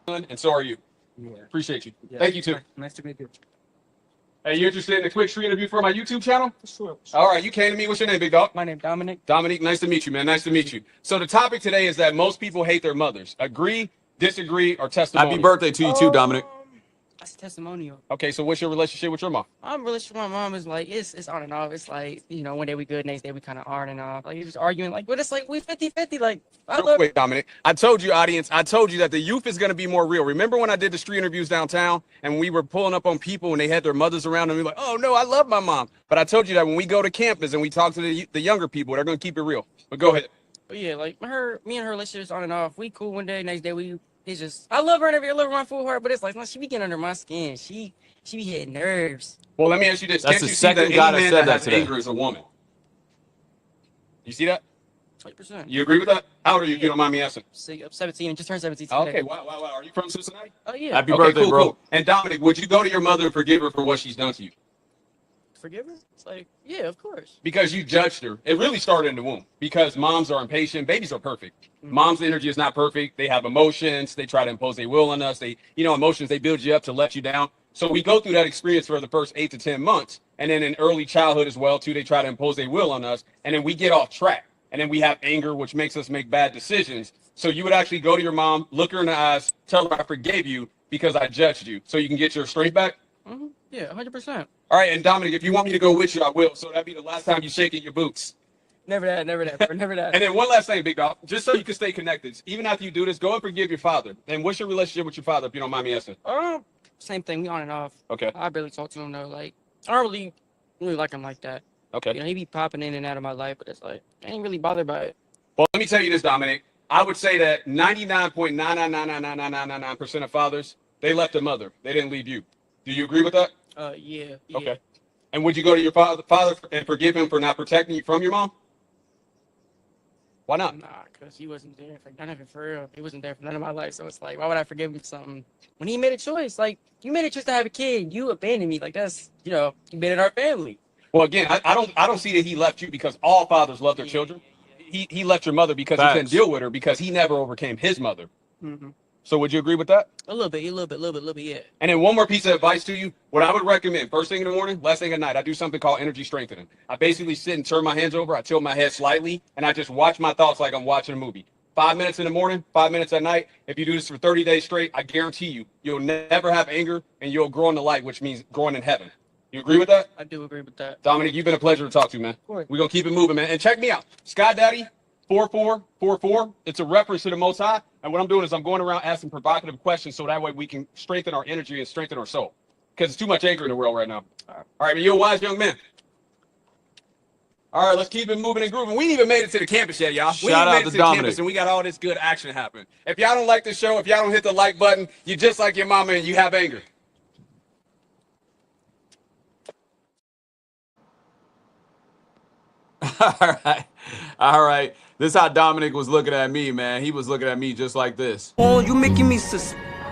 And so are you. Yeah. Appreciate you. Yeah. Thank you, too. Nice to meet you. Hey, you interested in a quick street interview for my YouTube channel? Sure. All right, you came to me. What's your name, big dog? My name Dominic. Dominique, nice to meet you, man. Nice to meet you. So the topic today is that most people hate their mothers. Agree, disagree, or testimony? Happy birthday to you too, Dominic. That's a testimonial. Okay, so what's your relationship with your mom? My relationship with my mom is like it's on and off. It's like, you know, one day we good, next day we kind of on and off. Like, you're just arguing, like, but it's like we 50-50. Like, I Real love quick, Dominic. I told you, audience, I told you that the youth is going to be more real. Remember when I did the street interviews downtown and we were pulling up on people and they had their mothers around and we were like, oh, no, I love my mom. But I told you that when we go to campus and we talk to the younger people, they're going to keep it real. But go ahead. But yeah, like me and her relationship is on and off. We cool one day, next day it's just I love her and I love her my full heart, but it's like, no, she be getting under my skin. She be hitting nerves. Well, let me ask you this. That's Can't the you see that second any guy that man said that that has today. anger is a woman? You see that? 20%. You agree with that? How old are you, if you don't mind me asking? 17 and just turned 17 today. Okay, wow. Are you from Cincinnati? Oh yeah. Happy Okay, birthday, cool, bro. cool. And Dominic, would you go to your mother and forgive her for what she's done to you? Forgive her? It's like, yeah, of course. Because you judged her. It really started in the womb. Because moms are impatient. Babies are perfect. Mom's energy is not perfect. They have emotions. They try to impose their will on us. Emotions, they build you up to let you down. So we go through that experience for the first 8 to 10 months. And then in early childhood as well, too, they try to impose their will on us. And then we get off track. And then we have anger, which makes us make bad decisions. So you would actually go to your mom, look her in the eyes, tell her I forgave you because I judged you. So you can get your strength back. Mm-hmm. Yeah, 100%. All right, and Dominic, if you want me to go with you, I will. So that'd be the last time you shake in your boots. Never that, bro, never that. And then one last thing, big dog, just so you can stay connected. Even after you do this, go and forgive your father. And what's your relationship with your father, if you don't mind me asking? Same thing. We on and off. Okay. I barely talk to him though. Like, I don't really like him like that. Okay. You know, he be popping in and out of my life, but it's like I ain't really bothered by it. Well, let me tell you this, Dominic. I would say that 99.9999999% of fathers, they left their mother. They didn't leave you. Do you agree with that? Yeah. Okay. And would you go to your father and forgive him for not protecting you from your mom? Why not? Nah, because he wasn't there for none of it, for real. He wasn't there for none of my life. So it's like, why would I forgive him something? When he made a choice, like, you made a choice to have a kid. You abandoned me. Like, that's, you made it our family. Well, again, I don't see that he left you because all fathers love their children. He left your mother because he couldn't deal with her because he never overcame his mother. Mm-hmm. So would you agree with that? A little bit, yeah. And then one more piece of advice to you. What I would recommend, first thing in the morning, last thing at night, I do something called energy strengthening. I basically sit and turn my hands over. I tilt my head slightly, and I just watch my thoughts like I'm watching a movie. 5 minutes in the morning, 5 minutes at night. If you do this for 30 days straight, I guarantee you, you'll never have anger, and you'll grow in the light, which means growing in heaven. You agree with that? I do agree with that. Dominic, you've been a pleasure to talk to, man. Of course. We're going to keep it moving, man. And check me out. Sky Daddy 4444. It's a reference to the Most High. And what I'm doing is I'm going around asking provocative questions so that way we can strengthen our energy and strengthen our soul. Because there's too much anger in the world right now. All right, man, you're a wise young man. All right, let's keep it moving and grooving. We ain't even made it to the campus yet, y'all. We Shout ain't out made to it to the Dominic. campus, and we got all this good action happening. If y'all don't like the show, if y'all don't hit the like button, you just like your mama and you have anger. All right. All right. This is how Dominic was looking at me, man. He was looking at me just like this. Oh, you making me suspicious.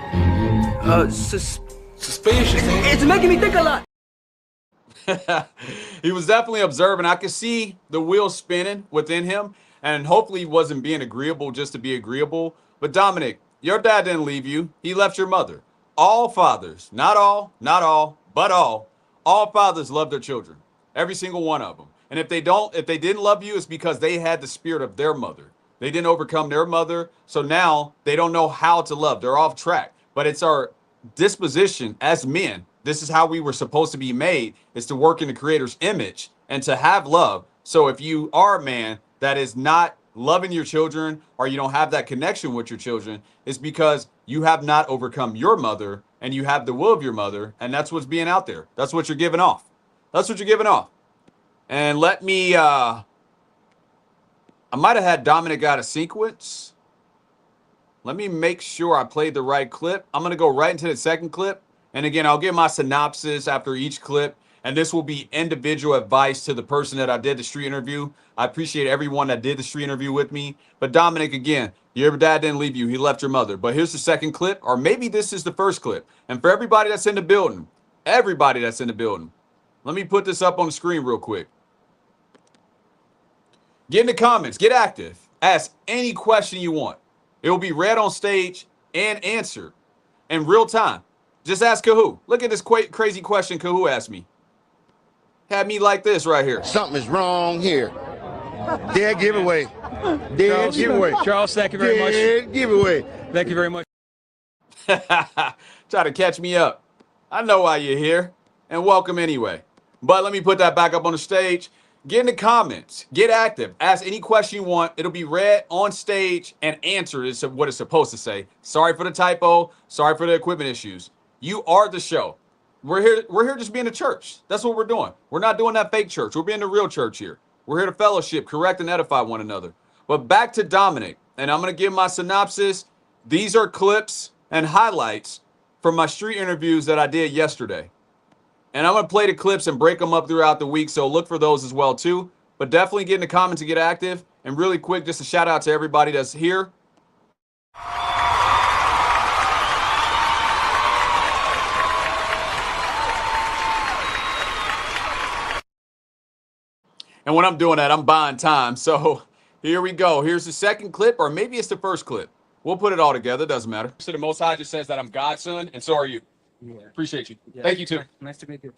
It's making me think a lot. He was definitely observing. I could see the wheels spinning within him, and hopefully he wasn't being agreeable just to be agreeable. But Dominic, your dad didn't leave you. He left your mother. All fathers, not all, but all fathers love their children. Every single one of them. And if they didn't love you, it's because they had the spirit of their mother. They didn't overcome their mother. So now they don't know how to love. They're off track. But it's our disposition as men. This is how we were supposed to be made, is to work in the Creator's image and to have love. So if you are a man that is not loving your children, or you don't have that connection with your children, it's because you have not overcome your mother and you have the will of your mother. And that's what's being out there. That's what you're giving off. That's what you're giving off. And let me, I might have had Dominic out of sequence. Let me make sure I played the right clip. I'm going to go right into the second clip. And again, I'll give my synopsis after each clip. And this will be individual advice to the person that I did the street interview. I appreciate everyone that did the street interview with me. But Dominic, again, your dad didn't leave you. He left your mother. But here's the second clip, or maybe this is the first clip. And for everybody that's in the building, let me put this up on the screen real quick. Get in the comments. Get active. Ask any question you want. It will be read on stage and answered in real time. Just ask Kahu. Look at this crazy question Kahu asked me. Had me like this right here. Something is wrong here. Dead giveaway. Dead giveaway. Charles, thank you very much. Dead giveaway. Thank you very much. Try to catch me up. I know why you're here. And welcome anyway. But let me put that back up on the stage. Get in the comments. Get active. Ask any question you want. It'll be read on stage and answered is what it's supposed to say. Sorry for the typo. Sorry for the equipment issues. You are the show. We're here just being a church. That's what we're doing. We're not doing that fake church. We're being the real church here. We're here to fellowship, correct, and edify one another. But back to Dominic, and I'm going to give my synopsis. These are clips and highlights from my street interviews that I did yesterday. And I'm going to play the clips and break them up throughout the week, so look for those as well, too. But definitely get in the comments and get active. And really quick, just a shout out to everybody that's here. And when I'm doing that, I'm buying time. So here we go. Here's the second clip, or maybe it's the first clip. We'll put it all together. Doesn't matter. So the Most High just says that I'm God's son, and so are you. Yeah. Appreciate you. Yeah. Thank you, too. Nice to meet you.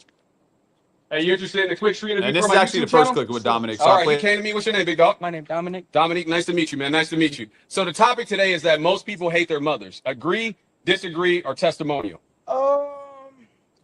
Hey, you interested in a quick street interview? And this for is my actually YouTube the first channel? clip with Dominic. So All I'll right, play you came to me. What's your name, big dog? My name Dominic. Dominique, nice to meet you, man. Nice to meet you. So the topic today is that most people hate their mothers. Agree, disagree, or testimonial?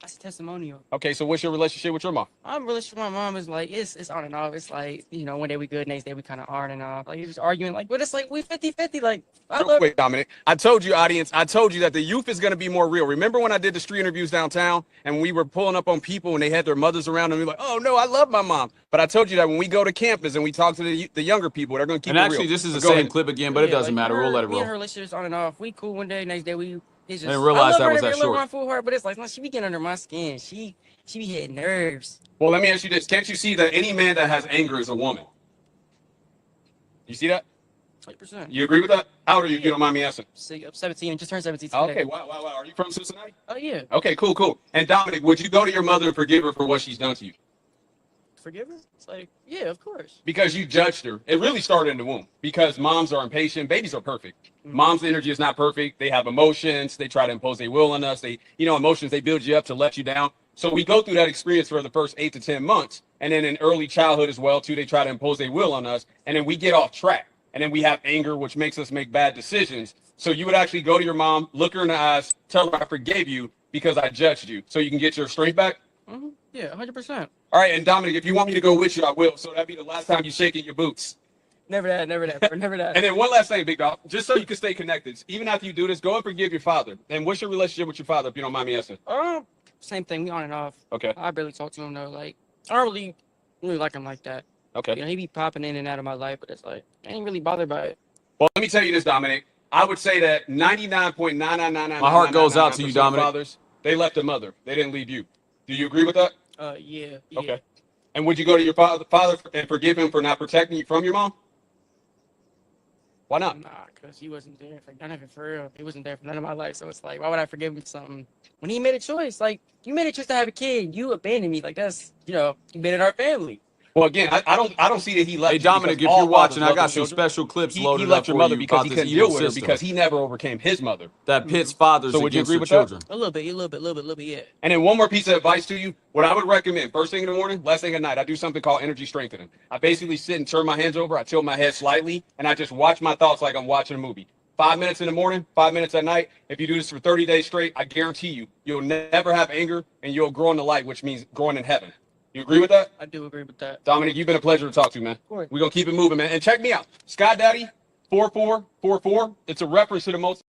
That's a testimonial. Okay, so what's your relationship with your mom? I'm relationship with my mom is like it's on and off. It's like, you know, one day we good, next day we kind of on and off. Like you're just arguing, like, but it's like we 50-50. Like I Real love quick, Dominic. I told you, audience, I told you that the youth is going to be more real. Remember when I did the street interviews downtown and we were pulling up on people and they had their mothers around and we were like, oh, no, I love my mom. But I told you that when we go to campus and we talk to the younger people, they're going to keep And it actually, real. this is the Go same ahead. clip again, but it doesn't like, matter. We'll let it Me roll. and her relationships on and off. We cool one day, next day we. It's just, I didn't realize I love that her was to be that a little short. run full heart, but it's like, no, she be getting under my skin. She be hitting nerves. Well, let me ask you this. Can't you see that any man that has anger is a woman? You see that? 100%. You agree with that? How old are you, if you don't mind me asking? I'm 17. Just turned 17 today. Okay, wow. Are you from Cincinnati? Oh, yeah. Okay, cool. And Dominic, would you go to your mother and forgive her for what she's done to you? Forgive her? It's like, yeah, of course. Because you judged her. It really started in the womb. Because moms are impatient. Babies are perfect. Mom's energy is not perfect. They have emotions. They try to impose their will on us. Emotions, they build you up to let you down. So we go through that experience for the first 8 to 10 months. And then in early childhood as well, too, they try to impose their will on us. And then we get off track. And then we have anger, which makes us make bad decisions. So you would actually go to your mom, look her in the eyes, tell her I forgave you because I judged you. So you can get your strength back? Mm-hmm. Yeah, 100%. All right, and Dominic, if you want me to go with you, I will. So that'd be the last time you shaking your boots. Never that, bro, never that. And then one last thing, big dog, just so you can stay connected. Even after you do this, go and forgive your father. And what's your relationship with your father, if you don't mind me asking? Same thing. We on and off. Okay. I barely talk to him though. Like I don't really like him like that. Okay. You know, he be popping in and out of my life, but it's like I ain't really bothered by it. Well, let me tell you this, Dominic. I would say that 99.99999% My heart goes out to you, Dominic. fathers, they left their mother. They didn't leave you. Do you agree with that? Yeah. Okay. And would you go to your father and forgive him for not protecting you from your mom? Why not? Nah, because he wasn't there for none of it, for real. He wasn't there for none of my life, so it's like, why would I forgive him something when he made a choice? Like, you made a choice to have a kid. You abandoned me. Like, that's, you know, you been in our family. Well, again, I don't see that he left. Hey, you Dominic, if because you're all watching, fathers I love got their some children. special clips He loaded left up your for mother you because about he this couldn't evil deal with her system because he never overcame his mother. that pits fathers So would you against agree their with children. A little bit, yeah. And then one more piece of advice to you. What I would recommend, first thing in the morning, last thing at night, I do something called energy strengthening. I basically sit and turn my hands over, I tilt my head slightly, and I just watch my thoughts like I'm watching a movie. 5 minutes in the morning, 5 minutes at night. If you do this for 30 days straight, I guarantee you, you'll never have anger and you'll grow in the light, which means growing in heaven. You agree with that? I do agree with that. Dominic, you've been a pleasure to talk to, man. course. We're going to keep it moving, man. And check me out. Scott Daddy 4444. It's a reference to the most.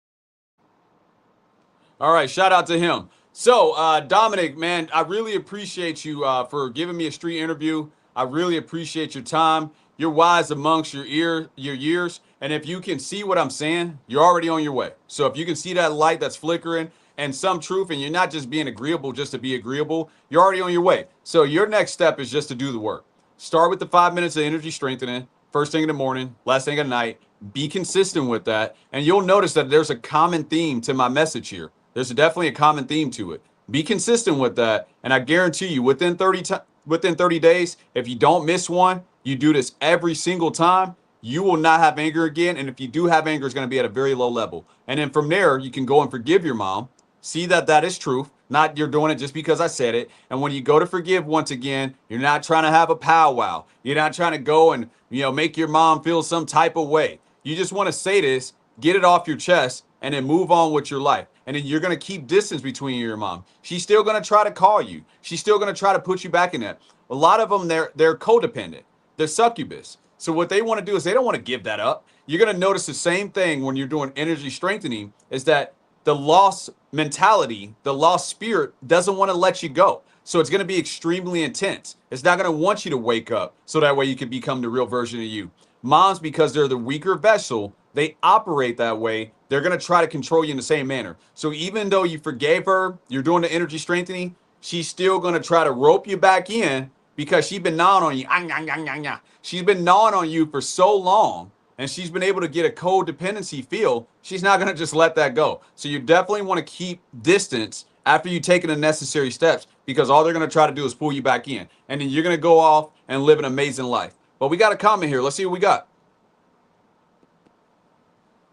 All right, shout out to him. So, Dominic, man, I really appreciate you for giving me a street interview. I really appreciate your time. You're wise amongst your years, and if you can see what I'm saying, you're already on your way. So if you can see that light that's flickering and some truth, and you're not just being agreeable just to be agreeable, you're already on your way. So your next step is just to do the work. Start with the 5 minutes of energy strengthening, first thing in the morning, last thing at night. Be consistent with that, and you'll notice that there's a common theme to my message here. There's definitely a common theme to it. Be consistent with that, and I guarantee you, within 30 days, if you don't miss one, you do this every single time, you will not have anger again. And if you do have anger, it's going to be at a very low level. And then from there, you can go and forgive your mom. See that that is truth. Not you're doing it just because I said it. And when you go to forgive once again, you're not trying to have a powwow. You're not trying to go and, make your mom feel some type of way. You just want to say this, get it off your chest, and then move on with your life. And then you're going to keep distance between you and your mom. She's still going to try to call you. She's still going to try to put you back in that. A lot of them, they're codependent. They're succubus. So what they want to do is they don't want to give that up. You're going to notice the same thing when you're doing energy strengthening is that the lost mentality, the lost spirit doesn't want to let you go. So it's going to be extremely intense. It's not going to want you to wake up so that way you can become the real version of you. Moms, because they're the weaker vessel, they operate that way. They're going to try to control you in the same manner. So even though you forgave her, you're doing the energy strengthening, she's still going to try to rope you back in because she's been gnawing on you. She's been gnawing on you for so long, and she's been able to get a codependency feel. She's not going to just let that go. So you definitely want to keep distance after you've taken the necessary steps, because all they're going to try to do is pull you back in. And then you're going to go off and live an amazing life. But we got a comment here. Let's see what we got.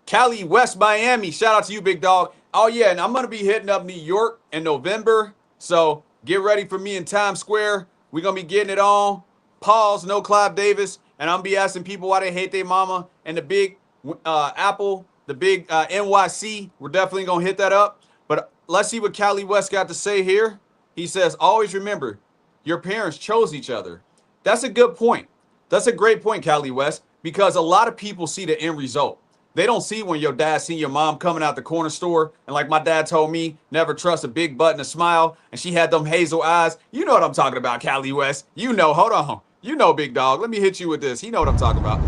Cali, West Miami. Shout out to you, big dog. Oh, yeah, and I'm going to be hitting up New York in November. So get ready for me in Times Square. We're going to be getting it on. Pause, no Clive Davis. And I'm going to be asking people why they hate their mama. And the big Apple, the big NYC, we're definitely going to hit that up. But let's see what Cali West got to say here. He says, always remember, your parents chose each other. That's a good point. That's a great point, Cali West, because a lot of people see the end result. They don't see when your dad see your mom coming out the corner store. And like my dad told me, never trust a big butt and a smile. And she had them hazel eyes. You know what I'm talking about, Cali West. You know, hold on. You know, big dog. Let me hit you with this. He know what I'm talking about.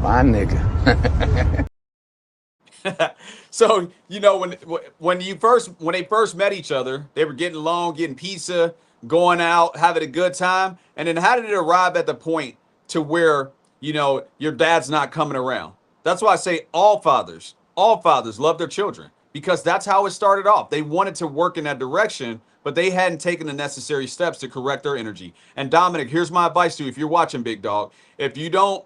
My nigga. So, when they first met each other, they were getting along, getting pizza, going out, having a good time. And then how did it arrive at the point to where, your dad's not coming around? That's why I say all fathers love their children, because that's how it started off. They wanted to work in that direction, but they hadn't taken the necessary steps to correct their energy. And Dominic, here's my advice to you. If you're watching, big dog, if you don't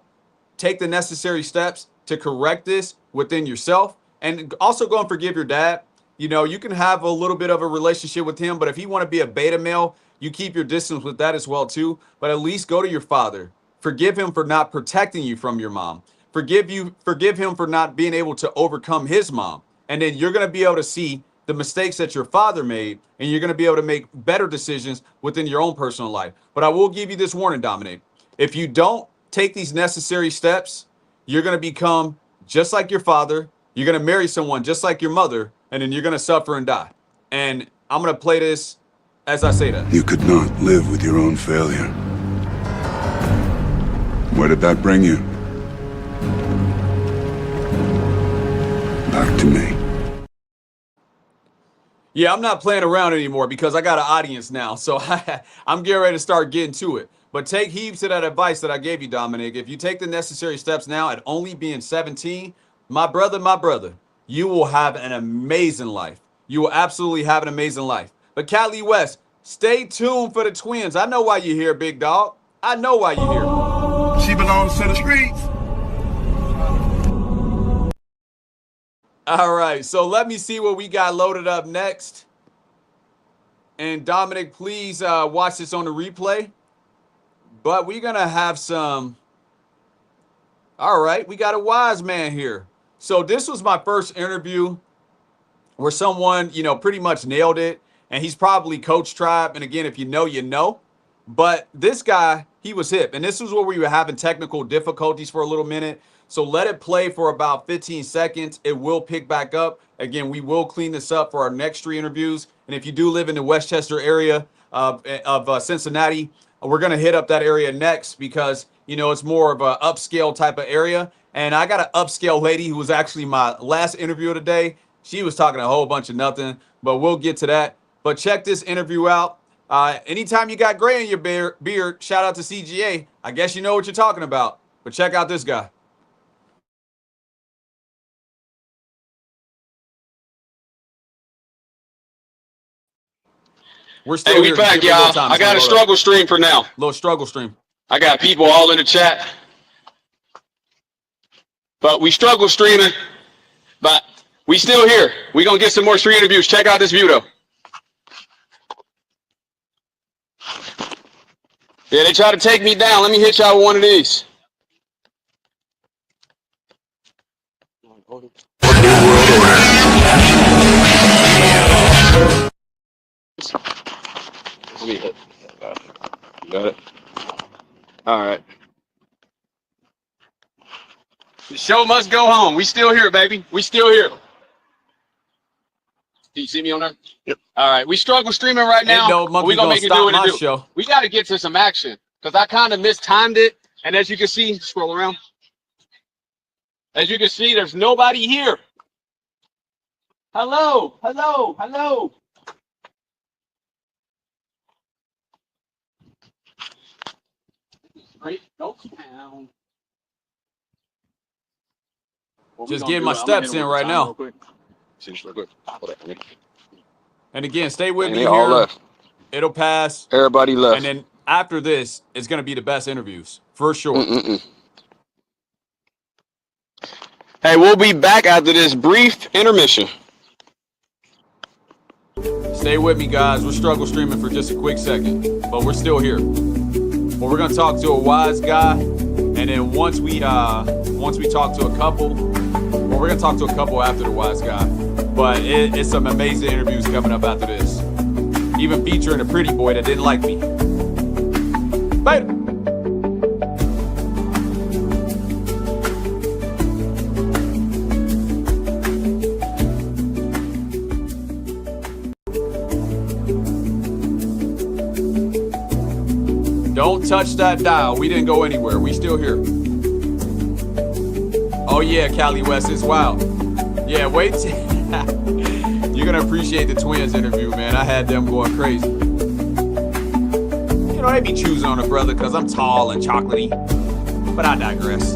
take the necessary steps to correct this within yourself, and also go and forgive your dad. You can have a little bit of a relationship with him, but if he want to be a beta male, you keep your distance with that as well too. But at least go to your father. Forgive him for not protecting you from your mom. Forgive him for not being able to overcome his mom. And then you're going to be able to see the mistakes that your father made, and you're going to be able to make better decisions within your own personal life. But I will give you this warning, Dominic. If you don't take these necessary steps, you're going to become just like your father. You're going to marry someone just like your mother, and then you're going to suffer and die. And I'm going to play this as I say that. You could not live with your own failure. Where did that bring you? Back to me. Yeah, I'm not playing around anymore because I got an audience now. So I'm getting ready to start getting to it. But take heed to that advice that I gave you, Dominic. If you take the necessary steps now at only being 17, my brother, you will have an amazing life. You will absolutely have an amazing life. But Cali West, stay tuned for the twins. I know why you're here, big dog. I know why you're here. She belongs to the streets. All right, so let me see what we got loaded up next. And Dominic, please watch this on the replay. But we're going to have some. All right, we got a wise man here. So this was my first interview where someone, you know, pretty much nailed it. And he's probably Coach Tribe. And again, if you know, you know. But this guy, he was hip. And this was where we were having technical difficulties for a little minute. So let it play for about 15 seconds. It will pick back up. Again, we will clean this up for our next 3 interviews. And if you do live in the Westchester area of Cincinnati, we're going to hit up that area next because, you know, it's more of an upscale type of area. And I got an upscale lady who was actually my last interview of the day. She was talking a whole bunch of nothing, but we'll get to that. But check this interview out. Anytime you got gray in your beard, shout out to CGA. I guess you know what you're talking about. But check out this guy. We're still we back, y'all. I got a struggle stream for now. Little struggle stream. I got people all in the chat. But we struggle streaming. But we still here. We gonna get some more street interviews. Check out this view though. Yeah, they try to take me down. Let me hit y'all with one of these. Let me hit. Got it. All right. The show must go home. We still here, baby. We still here. Do you see me on there? Yep. All right. We struggle streaming right now. No we're going to make it do what it do. Show. We got to get to some action because I kind of mistimed it. And as you can see, scroll around. As you can see, there's nobody here. Hello. Hello. Hello. Straight notes down. Just getting my steps in right now. And again, stay with me here. Left. It'll pass. Everybody left. And then after this, it's going to be the best interviews, for sure. Hey, we'll be back after this brief intermission. Stay with me, guys. We're struggle streaming for just a quick second, but we're still here. But we're going to talk to a wise guy. And then once we talk to a couple, well, we're going to talk to a couple after the wise guy. But it's some amazing interviews coming up after this. Even featuring a pretty boy that didn't like me. Bye. Don't touch that dial. We didn't go anywhere. We still here. Oh yeah, Cali West is wild. Yeah, wait. You're gonna appreciate the twins interview, man. I had them going crazy. You know, they be choosing on a brother because I'm tall and chocolatey. But I digress.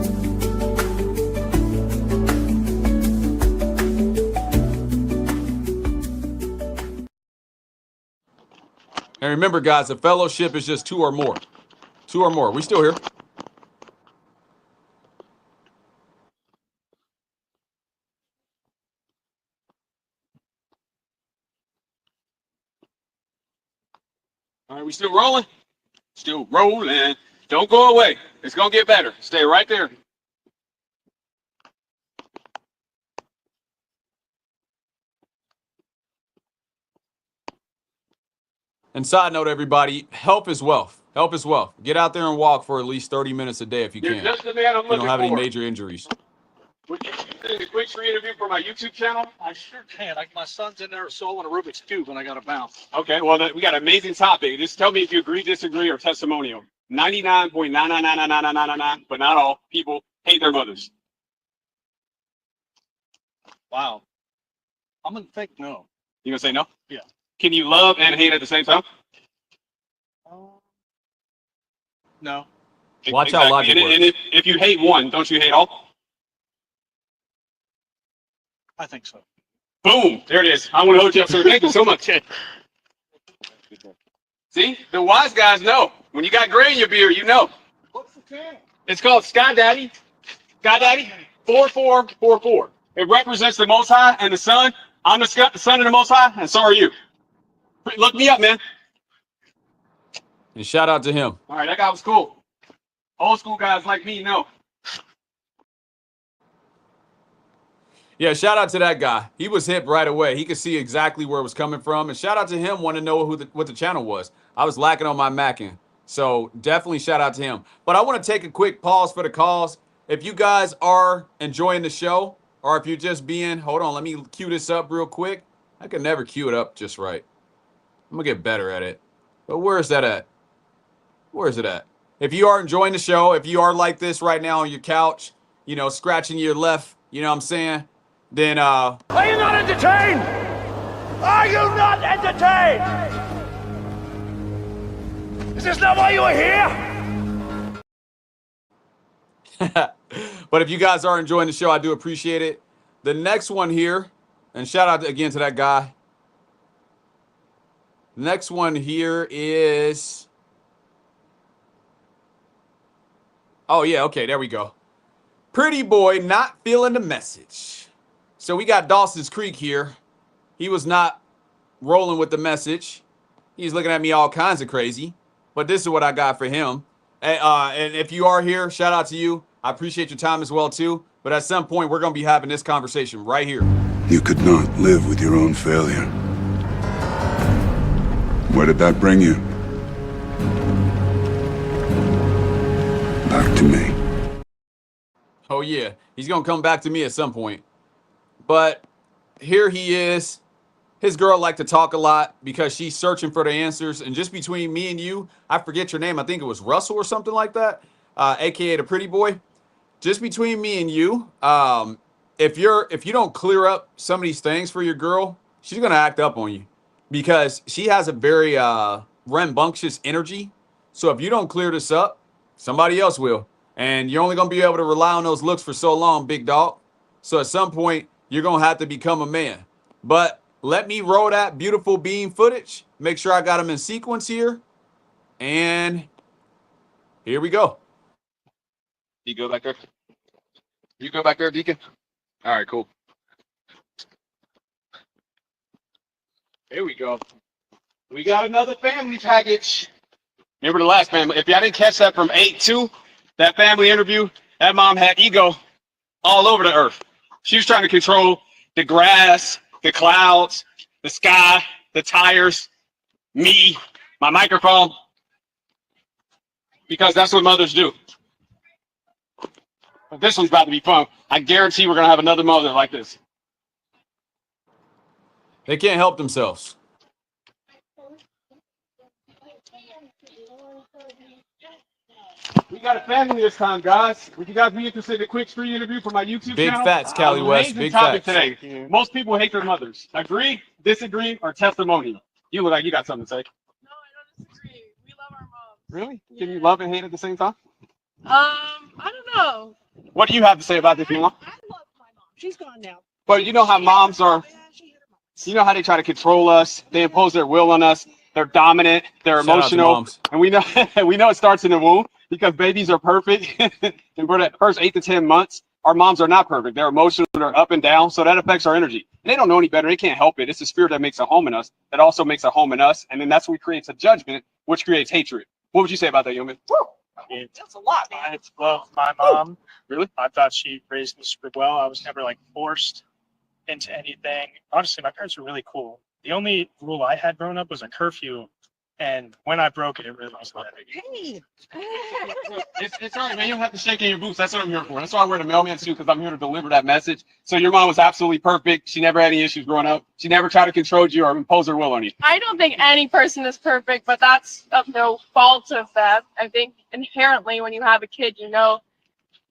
And remember, guys, the fellowship is just 2 or more. 2 or more. We still here. All right, we still rolling? Still rolling. Don't go away. It's going to get better. Stay right there. And side note, everybody, health is wealth. Health is wealth. Get out there and walk for at least 30 minutes a day if you can. Just the man I'm looking for. You don't have any major injuries. Would you do a quick free interview for my YouTube channel? I sure can. My son's in there solving a Rubik's Cube and I got to bounce. Okay, well, we got an amazing topic. Just tell me if you agree, disagree, or testimonial. 99.9999999, but not all people hate their mothers. Wow. I'm gonna think no. You gonna say no? Yeah. Can you love and hate at the same time? No. Watch how logic and, works. And if you hate one, don't you hate all? I think so. Boom! There it is. I want to hold you up, sir. Thank you so much. See, the wise guys know. When you got gray in your beard, you know. What's the can? It's called Sky Daddy. Sky Daddy 4444. It represents the Most High and the Son. I'm the Son of the Most High, and so are you. Look me up, man. And shout out to him. All right, that guy was cool. Old school guys like me know. Yeah, shout out to that guy. He was hip right away. He could see exactly where it was coming from. And shout out to him wanting to know what the channel was. I was lacking on my Mackin. So definitely shout out to him. But I want to take a quick pause for the calls. If you guys are enjoying the show, or if you're just hold on, let me cue this up real quick. I can never cue it up just right. I'm going to get better at it. But where is that at? Where is it at? If you are enjoying the show, if you are like this right now on your couch, you know, scratching your left, you know what I'm saying? Then, Are you not entertained? Are you not entertained? Is this not why you are here? But if you guys are enjoying the show, I do appreciate it. The next one here, and shout out again to that guy. The next one here is... Oh, yeah, okay, there we go. Pretty boy not feeling the message. So we got Dawson's Creek here. He was not rolling with the message. He's looking at me all kinds of crazy. But this is what I got for him. And if you are here, shout out to you. I appreciate your time as well, too. But at some point, we're going to be having this conversation right here. You could not live with your own failure. Where did that bring you? Back to me. Oh, yeah. He's going to come back to me at some point. But here he is. His girl liked to talk a lot because she's searching for the answers. And just between me and you, I forget your name. I think it was Russell or something like that, a.k.a. the pretty boy. Just between me and you, if you don't clear up some of these things for your girl, she's going to act up on you because she has a very rambunctious energy. So if you don't clear this up, somebody else will. And you're only going to be able to rely on those looks for so long, big dog. So at some point, you're going to have to become a man. But let me roll that beautiful beam footage. Make sure I got them in sequence here. And here we go. You go back there? You go back there, Deacon? All right, cool. Here we go. We got another family package. Remember the last family? If y'all didn't catch that from 8-2, that family interview, that mom had ego all over the earth. She was trying to control the grass, the clouds, the sky, the tires, me, my microphone, because that's what mothers do. But this one's about to be fun. I guarantee we're going to have another mother like this. They can't help themselves. We got a family this time, guys. Would you guys be interested in a quick screen interview for my YouTube Big channel? facts, Cali West. Amazing Big topic facts. today. Most people hate their mothers. Agree, disagree, or testimony? You look like you got something to say. No, I don't disagree. We love our moms. Really? Can you love and hate at the same time? I don't know. What do you have to say about this, Mila? I love my mom. She's gone now. But you know how moms are. You know how they try to control us. They impose their will on us. They're dominant. They're Shout out to emotional. moms. And we know it starts in the womb because babies are perfect. And for the first 8 to 10 months, our moms are not perfect. They're emotional. They're up and down. So that affects our energy. And they don't know any better. They can't help it. It's the spirit that makes a home in us that also makes a home in us. And then that's what creates a judgment, which creates hatred. What would you say about that, Yeoman? That's a lot, man. I love my mom. Really? I thought she raised me super well. I was never like forced into anything. Honestly, my parents were really cool. The only rule I had growing up was a curfew And when I broke it, it really was that big. Hey. It's all right, man. You don't have to shake in your boots. That's what I'm here for. That's why I wear the mailman suit, because I'm here to deliver that message. So your mom was absolutely perfect. She never had any issues growing up. She never tried to control you or impose her will on you. I don't think any person is perfect, but that's of no fault of them. I think inherently when you have a kid, you know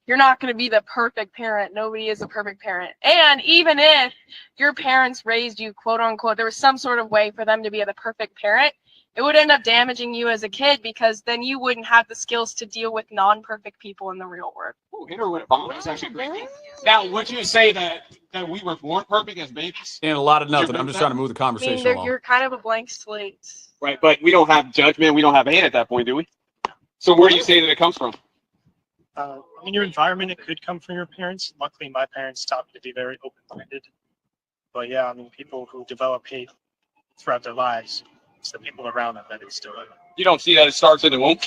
you're not going to be the perfect parent. Nobody is a perfect parent. And even if your parents raised you, quote unquote, there was some sort of way for them to be the perfect parent, it would end up damaging you as a kid, because then you wouldn't have the skills to deal with non-perfect people in the real world. Ooh, hit her with a bomb. That's actually great. Now, would you say that we weren't perfect as babies? And a lot of nothing. I'm just trying to move the I conversation mean, along. you're kind of a blank slate. Right, but we don't have judgment. We don't have hate at that point, do we? So where do you say that it comes from? I mean, your environment, it could come from your parents. Luckily, my parents taught me to be very open-minded. But yeah, I mean, people who develop hate throughout their lives, it's the people around them that instill it. You don't see that it starts in the womb?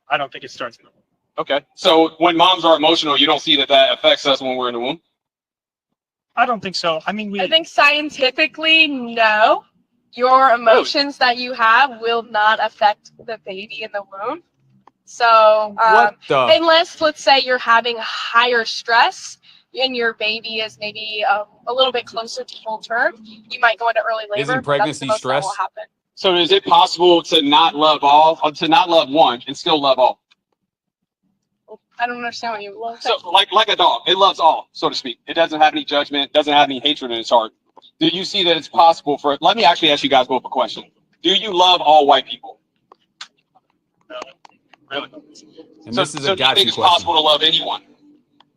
I don't think it starts in the womb. Okay. So when moms are emotional, you don't see that affects us when we're in the womb? I don't think so. I mean, I think scientifically, no. Your emotions that you have will not affect the baby in the womb. So, unless, let's say, you're having higher stress and your baby is maybe a little bit closer to full term, you might go into early labor. Isn't pregnancy that's the most that stress? will happen. So is it possible to not love all, or to not love one and still love all? I don't understand what you love. So like a dog, it loves all, so to speak. It doesn't have any judgment, doesn't have any hatred in its heart. Do you see that it's possible for, let me actually ask you guys both a question. Do you love all white people? No. Really? And so, this is so a do you think gotcha it's question. possible to love anyone?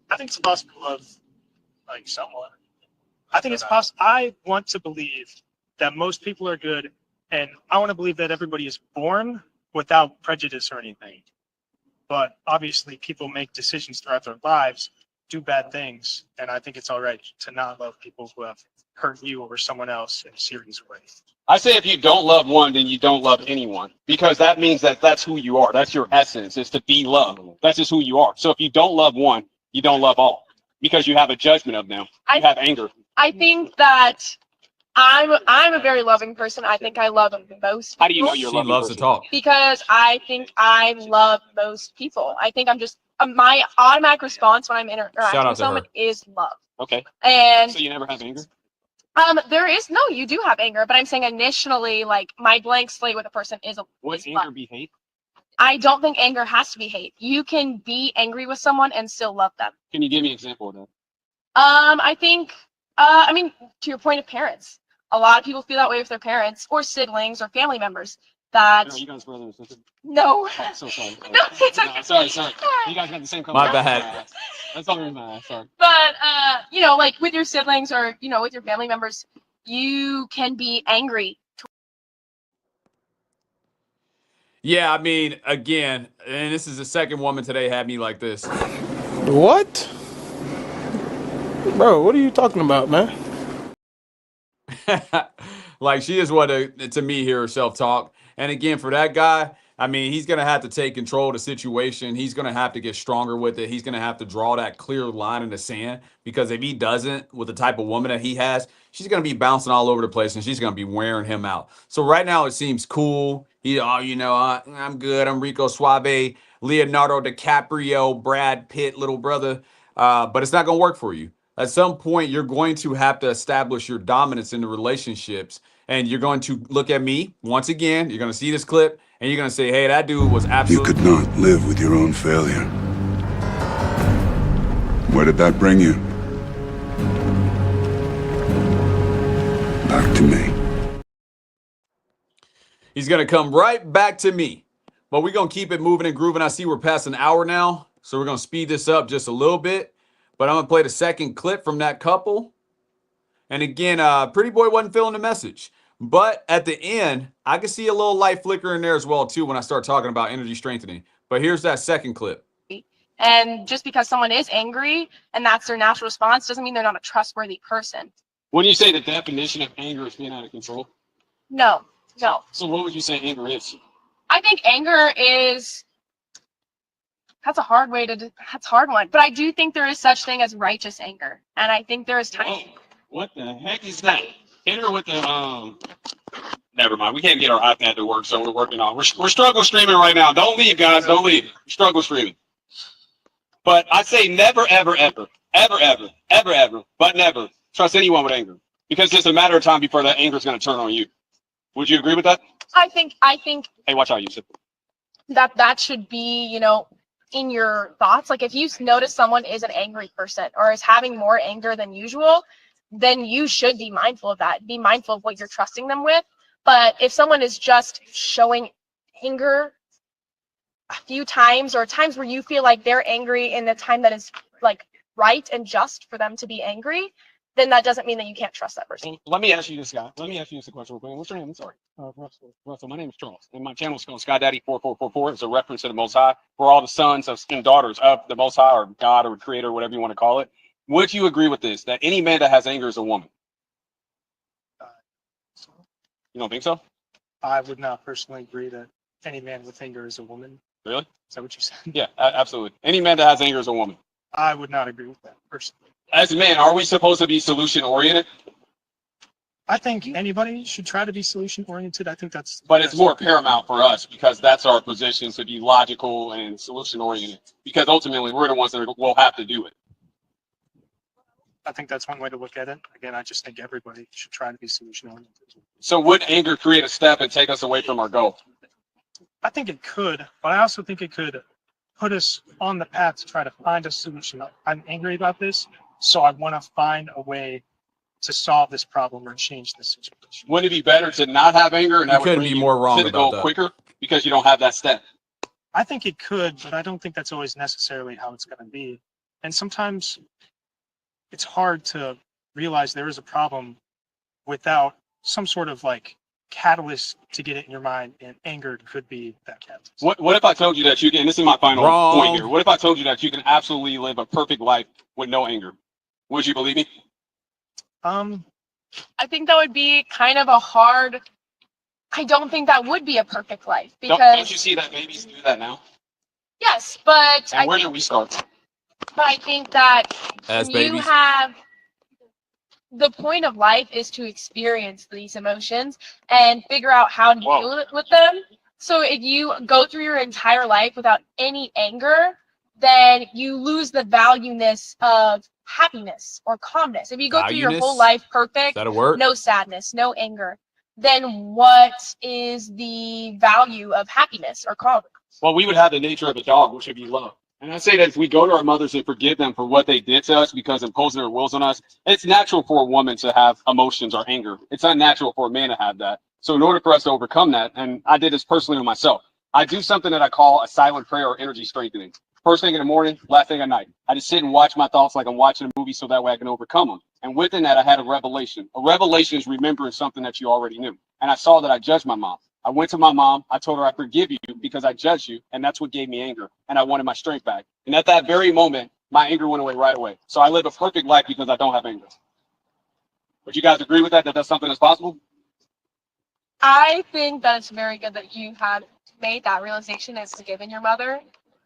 I think it's possible to love, like, someone. I think it's possible. I want to believe that most people are good, and I want to believe that everybody is born without prejudice or anything. But obviously, people make decisions throughout their lives, do bad things, and I think it's all right to not love people who have hurt you or someone else in a serious way. I say if you don't love one, then you don't love anyone, because that means that that's who you are. That's your essence, is to be loved. That's just who you are. So if you don't love one, you don't love all, because you have a judgment of them. You have anger. I think that I'm a very loving person. I think I love most people. How do you know you're She loving loves person? to talk. Because I think I love most people. I think I'm just my automatic response when I'm interacting Shout out with to someone her. is love. Okay. And So you never have anger? there is no, you do have anger, but I'm saying initially, like my blank slate with a person is Would love. anger be hate? I don't think anger has to be hate. You can be angry with someone and still love them. Can you give me an example of that? I think, I mean, to your point of parents, a lot of people feel that way with their parents or siblings or family members. That Are you guys brother and sister? no. Oh, I'm so sorry. No, it's okay. No, sorry. You guys got the same color. My bad. That's all in my sorry. But you know, like with your siblings or with your family members, you can be angry. Yeah, I mean, again, and this is the second woman today had me like this. What? Bro, what are you talking about, man? Like she is what to me hear herself talk. And again, for that guy, I mean, he's gonna have to take control of the situation. He's gonna have to get stronger with it. He's gonna have to draw that clear line in the sand, because if he doesn't, with the type of woman that he has, she's gonna be bouncing all over the place and she's gonna be wearing him out. So right now it seems cool. I'm good. I'm Rico Suave, Leonardo DiCaprio, Brad Pitt, little brother. But it's not gonna work for you. At some point, you're going to have to establish your dominance in the relationships. And you're going to look at me once again. You're going to see this clip and you're going to say, hey, that dude was You absolutely. could not live with your own failure. Where did that bring you? Back to me. He's going to come right back to me. But we're going to keep it moving and grooving. I see we're past an hour now. So we're going to speed this up just a little bit. But I'm going to play the second clip from that couple. And again, Pretty Boy wasn't feeling the message. But at the end, I can see a little light flicker in there as well, too, when I start talking about energy strengthening. But here's that second clip. And just because someone is angry and that's their natural response doesn't mean they're not a trustworthy person. When you say the definition of anger is being out of control, No. so what would you say anger is? I think anger is, that's a hard one. But I do think there is such thing as righteous anger. And I think there is times. What the heck is that? Hit her with the Never mind. We can't get our iPad to work, so we're working on. We're struggle streaming right now. Don't leave, guys. Don't leave. Struggle streaming. But I say never, ever, ever, ever, ever, ever, ever, but never trust anyone with anger, because it's just a matter of time before that anger is going to turn on you. Would you agree with that? I think Hey, watch out, Yusuf. that should be, you know, in your thoughts. Like if you notice someone is an angry person or is having more anger than usual, then you should be mindful of that. Be mindful of what you're trusting them with. But if someone is just showing anger a few times, or times where you feel like they're angry in the time that is like right and just for them to be angry, then that doesn't mean that you can't trust that person. Let me ask you this, guy. Let me ask you this question real quick. What's your name? I'm sorry. Russell. My name is Charles, and my channel is called SkyDaddy4444. It's a reference to the Most High. We're all the sons and daughters of the Most High, or God, or Creator, whatever you want to call it. Would you agree with this, that any man that has anger is a woman? You don't think so? I would not personally agree that any man with anger is a woman. Really? Is that what you said? Yeah, absolutely. Any man that has anger is a woman. I would not agree with that personally. As men, are we supposed to be solution oriented? I think anybody should try to be solution oriented. I think that's. But it's more paramount for us because that's our position, to be logical and solution oriented. Because ultimately, we're the ones that will have to do it. I think that's one way to look at it. Again, I just think everybody should try to be solution oriented. So would anger create a step and take us away from our goal? I think it could, but I also think it could put us on the path to try to find a solution. I'm angry about this, so I want to find a way to solve this problem or change this situation. Wouldn't it be better to not have anger, and that would bring you to the goal quicker because you don't have that step? I think it could, but I don't think that's always necessarily how it's going to be. And sometimes it's hard to realize there is a problem without some sort of like catalyst to get it in your mind, and anger could be that catalyst. What if I told you that you can, and this is my final point here, what if I told you that you can absolutely live a perfect life with no anger? Would you believe me? I think that would be kind of a hard. I don't think that would be a perfect life, because don't you see that babies do that now? yes, but And where do we start? But I think that As you babies. have the point of life is to experience these emotions and figure out how to deal with them. So if you go through your entire life without any anger, then you lose the valueness of happiness or calmness. If you go through your whole Valueness? life perfect, That'll work. no sadness, no anger, then what is the value of happiness or calmness? Well, we would have the nature of a dog, which would be love. And I say that if we go to our mothers and forgive them for what they did to us because imposing their wills on us, it's natural for a woman to have emotions or anger. It's unnatural for a man to have that. So in order for us to overcome that, and I did this personally with myself, I do something that I call a silent prayer or energy strengthening. First thing in the morning, last thing at night. I just sit and watch my thoughts like I'm watching a movie so that way I can overcome them. And within that, I had a revelation. A revelation is remembering something that you already knew. And I saw that I judged my mom. I went to my mom. I told her I forgive you because I judged you. And that's what gave me anger. And I wanted my strength back. And at that very moment, my anger went away right away. So I live a perfect life because I don't have anger. Would you guys agree with that, that that's something that's possible? I think that it's very good that you had made that realization and forgiven your mother.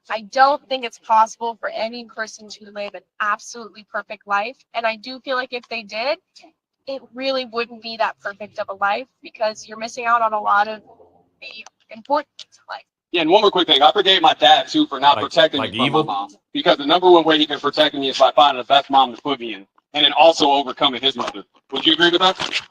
I don't think it's possible for any person to live an absolutely perfect life. And I do feel like if they did, it really wouldn't be that perfect of a life, because you're missing out on a lot of the important things in life. Yeah, and one more quick thing. I forgave my dad, too, for not protecting me from my mom. Because the number one way he can protect me is by finding the best mom to put me in. And then also overcoming his mother. Would you agree with that?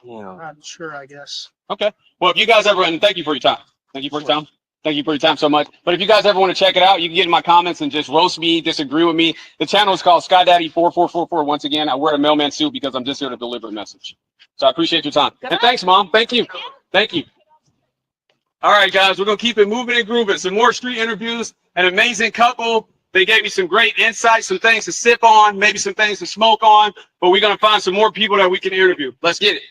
Not sure, I guess. Okay. Well, if you guys ever, and thank you for your time. Thank you for your time. Thank you for your time so much. But if you guys ever want to check it out, you can get in my comments and just roast me, disagree with me. The channel is called SkyDaddy4444. Once again, I wear a mailman suit because I'm just here to deliver a message. So I appreciate your time. And thanks, Mom. Thank you. Thank you. All right, guys, we're going to keep it moving and grooving. Some more street interviews. An amazing couple. They gave me some great insights, some things to sip on, maybe some things to smoke on. But we're going to find some more people that we can interview. Let's get it.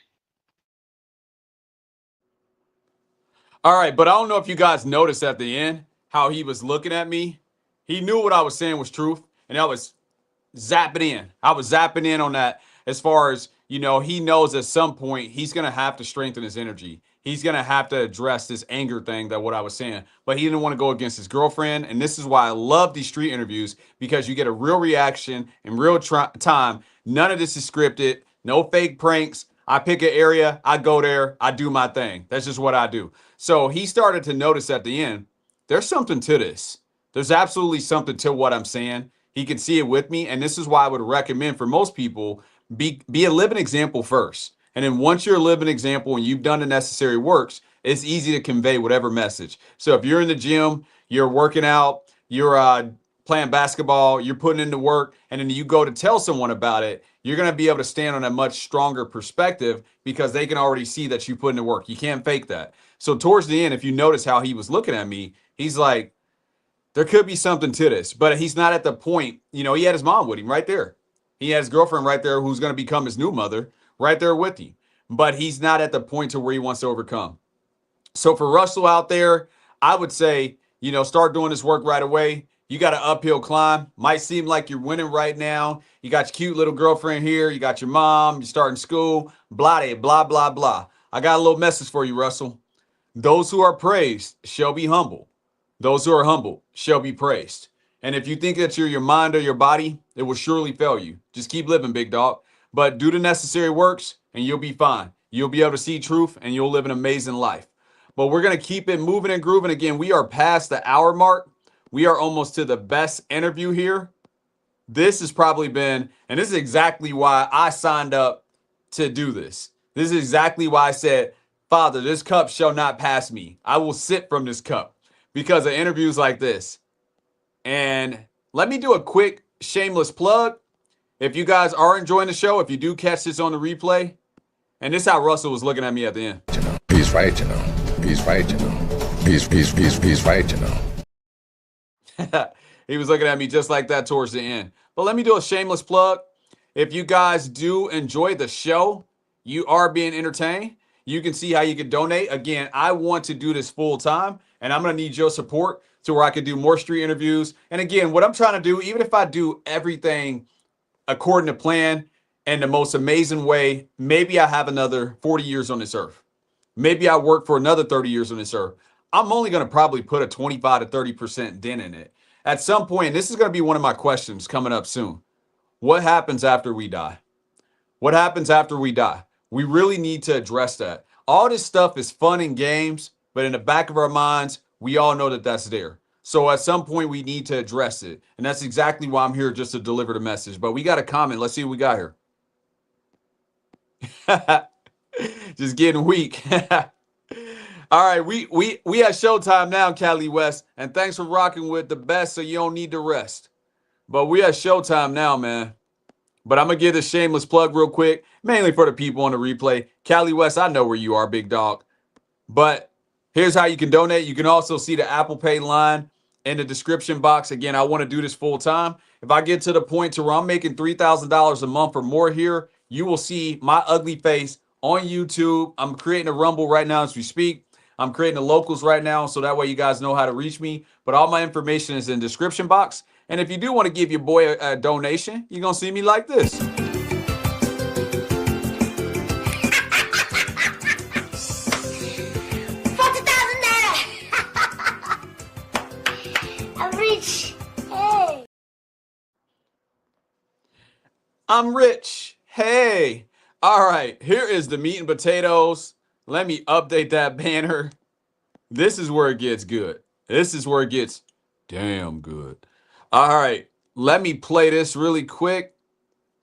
All right, but I don't know if you guys noticed at the end how he was looking at me. He knew what I was saying was truth, and I was zapping in. I was zapping in on that as far as, you know, he knows at some point he's going to have to strengthen his energy. He's going to have to address this anger thing, that what I was saying. But he didn't want to go against his girlfriend, and this is why I love these street interviews, because you get a real reaction in real time. None of this is scripted. No fake pranks. I pick an area, I go there, I do my thing. That's just what I do. So he started to notice at the end, there's something to this. There's absolutely something to what I'm saying. He could see it with me. And this is why I would recommend for most people, be a living example first. And then once you're a living example and you've done the necessary works, it's easy to convey whatever message. So if you're in the gym, you're working out, you're playing basketball, you're putting into work, and then you go to tell someone about it, you're going to be able to stand on a much stronger perspective because they can already see that you put into work. You can't fake that. So towards the end, if you notice how he was looking at me, he's like, there could be something to this, but he's not at the point, you know, he had his mom with him right there. He had his girlfriend right there who's going to become his new mother right there with him, but he's not at the point to where he wants to overcome. So for Russell out there, I would say, you know, start doing this work right away. You got an uphill climb. Might seem like you're winning right now. You got your cute little girlfriend here. You got your mom. You're starting school. Blah, blah, blah, blah. I got a little message for you, Russell. Those who are praised shall be humble. Those who are humble shall be praised. And if you think that you're your mind or your body, it will surely fail you. Just keep living, big dog. But do the necessary works and you'll be fine. You'll be able to see truth and you'll live an amazing life. But we're going to keep it moving and grooving. Again, we are past the hour mark. We are almost to the best interview here. This has probably been, and this is exactly why I signed up to do this. This is exactly why I said, Father, this cup shall not pass me. I will sip from this cup because of interviews like this. And let me do a quick shameless plug. If you guys are enjoying the show, if you do catch this on the replay, and this is how Russell was looking at me at the end. He's right, you know. He's right, you know. He's right, you know. He was looking at me just like that towards the end. But let me do a shameless plug. If you guys do enjoy the show, you are being entertained, you can see how you can donate. Again, I want to do this full time, and I'm going to need your support to where I can do more street interviews. And again, what I'm trying to do, even if I do everything according to plan and the most amazing way, maybe I have another 40 years on this earth. Maybe I work for another 30 years on this earth. I'm only going to probably put a 25 to 30% dent in it. At some point, this is going to be one of my questions coming up soon. What happens after we die? What happens after we die? We really need to address that. All this stuff is fun and games, but in the back of our minds, we all know that that's there. So at some point, we need to address it. And that's exactly why I'm here, just to deliver the message. But we got a comment. Let's see what we got here. Just getting weak. All right, we at Showtime now, Cali West, and thanks for rocking with the best so you don't need to rest. But we at Showtime now, man. But I'm going to give this shameless plug real quick, mainly for the people on the replay. Cali West, I know where you are, big dog. But here's how you can donate. You can also see the Apple Pay line in the description box. Again, I want to do this full time. If I get to the point to where I'm making $3,000 a month or more here, you will see my ugly face on YouTube. I'm creating a Rumble right now as we speak. I'm creating the locals right now, so that way you guys know how to reach me. But all my information is in the description box. And if you do want to give your boy a donation, you're going to see me like this. I'm rich. Hey. I'm rich. Hey. All right. Here is the meat and potatoes. Let me update that banner. This is where it gets good. This is where it gets damn good. All right. Let me play this really quick.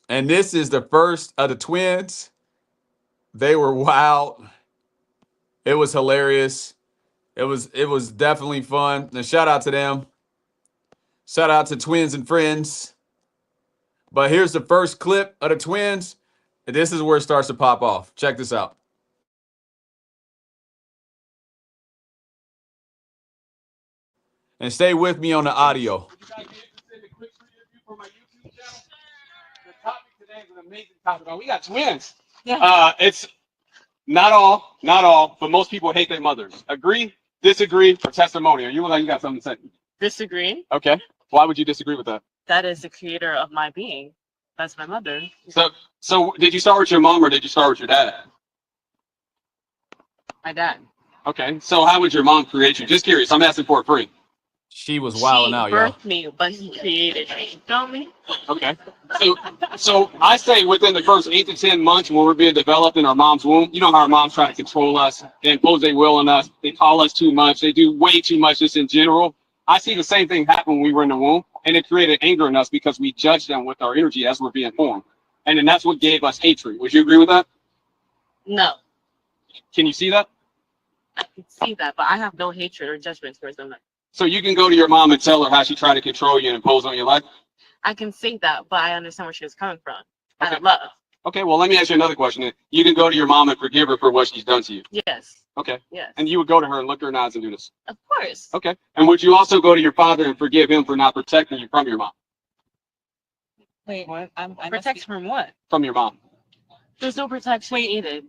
And this is the first of the twins. They were wild. It was hilarious. It was definitely fun. And shout out to them. Shout out to Twins and Friends. But here's the first clip of the twins. And this is where it starts to pop off. Check this out. And stay with me on the audio. Would you guys be interested in a quick review for my YouTube channel? The topic today is an amazing topic. We got twins. Yeah. It's not all, but most people hate their mothers. Agree, disagree, or testimonial? You look like you got something to say. Disagree. Okay. Why would you disagree with that? That is the creator of my being. That's my mother. So did you start with your mom or did you start with your dad? My dad. Okay. So how would your mom create you? Just curious. I'm asking for it free. She was wilding out, She y'all. birthed me, but he created me. You feel me? Okay. So I say within the first 8 to 10 months when we're being developed in our mom's womb, you know how our moms try to control us, they impose their will on us, they call us too much, they do way too much just in general. I see the same thing happen when we were in the womb, and it created anger in us because we judged them with our energy as we're being formed. And then that's what gave us hatred. Would you agree with that? No, Can you see that? I can see that, but I have no hatred or judgment towards them. So you can go to your mom and tell her how she tried to control you and impose on your life? I can see that, but I understand where she was coming from. Out of love. Okay, well, let me ask you another question then. You can go to your mom and forgive her for what she's done to you. Yes. Okay. Yes. And you would go to her and look her in the eyes and do this. Of course. Okay. And would you also go to your father and forgive him for not protecting you from your mom? Wait, what? Protect from what? From your mom. There's no protection needed.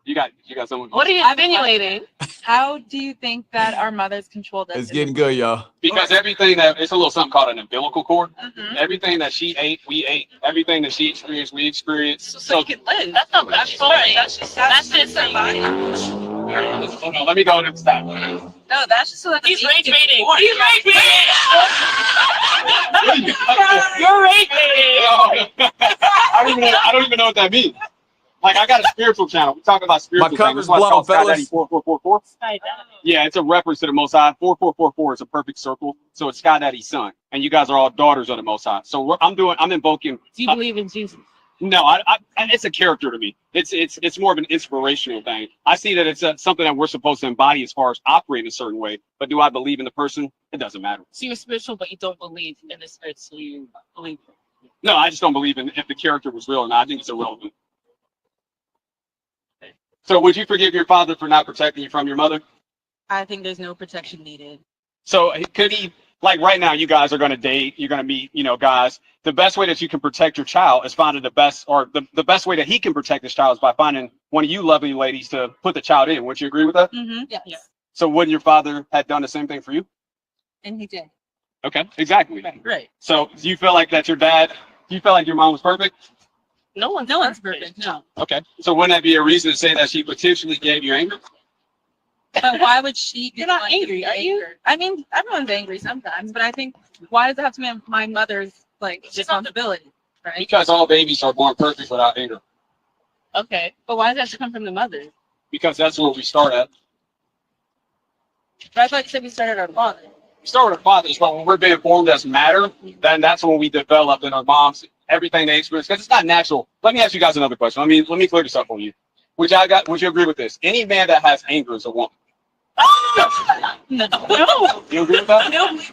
You got someone. What are you insinuating? How do you think that our mothers controlled us? It's getting good, y'all. Because everything that it's a little something called an umbilical cord. Everything that she ate, we ate. Everything that she experienced, we experienced. So you can live. That's not that's story. That's just somebody. Hold on, let me go to the stop. No, that's just so that He's rage baiting. He's rage baiting. You're rage baiting. I don't even know what that means. Like, I got a spiritual channel. We talk about spiritual. My cover's things. That's why it's blown, called Sky fellas. Daddy 4444. Yeah, it's a reference to the Most High. 4444 is a perfect circle, so it's Sky Daddy's son, and you guys are all daughters of the Most High. So I'm invoking. Do you believe in Jesus? No, it's a character to me. It's more of an inspirational thing. I see that it's something that we're supposed to embody as far as operating a certain way. But do I believe in the person? It doesn't matter. So you're spiritual, but you don't believe in the spirit. So you believe. No, I just don't believe in if the character was real or not. I think it's irrelevant. So would you forgive your father for not protecting you from your mother? I think there's no protection needed. So could he, like right now, you guys are going to date, you're going to meet, guys. The best way that you can protect your child is finding the best way that he can protect his child is by finding one of you lovely ladies to put the child in. Would you agree with that? Mm-hmm. Yes. So wouldn't your father have done the same thing for you? And he did. Okay, exactly. Right. So do you feel like that your dad, do you feel like your mom was perfect? No one's perfect. No. Okay. So wouldn't that be a reason to say that she potentially gave you anger? But why would she? You're not angry, are you? I mean, everyone's angry sometimes, but I think why does it have to be my mother's responsibility, right? Because all babies are born perfect without anger. Okay, but why does that have to come from the mother? Because that's where we start at. But I thought you said we started our father. We start with our fathers, but when we're being formed as matter, then that's when we develop in our moms everything they experience. Because it's not natural. Let me ask you guys another question. Let me clear this up for you. Would you agree with this? Any man that has anger is a woman. No. You agree with that? You don't believe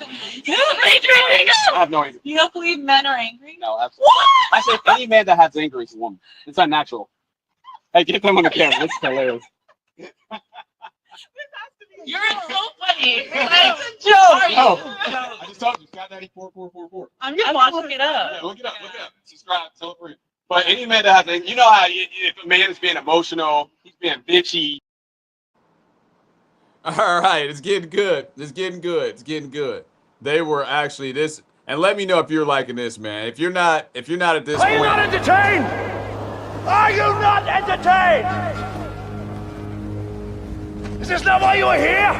I have no anger. You don't believe men are angry? No, absolutely. I said any man that has anger is a woman. It's unnatural. Hey, get them on the camera. It's hilarious. You're so funny. That's a joke. No. I just told you, Sky Daddy 4444. I'm just watching it up. Yeah, look it up. Subscribe. Tell a friend. But any man that has, you know how if a man is being emotional, he's being bitchy. All right, it's getting good. It's getting good. It's getting good. They were actually this, and let me know if you're liking this, man. If you're not at this Are you point, not entertained? Are you not entertained? Is this not why you are here?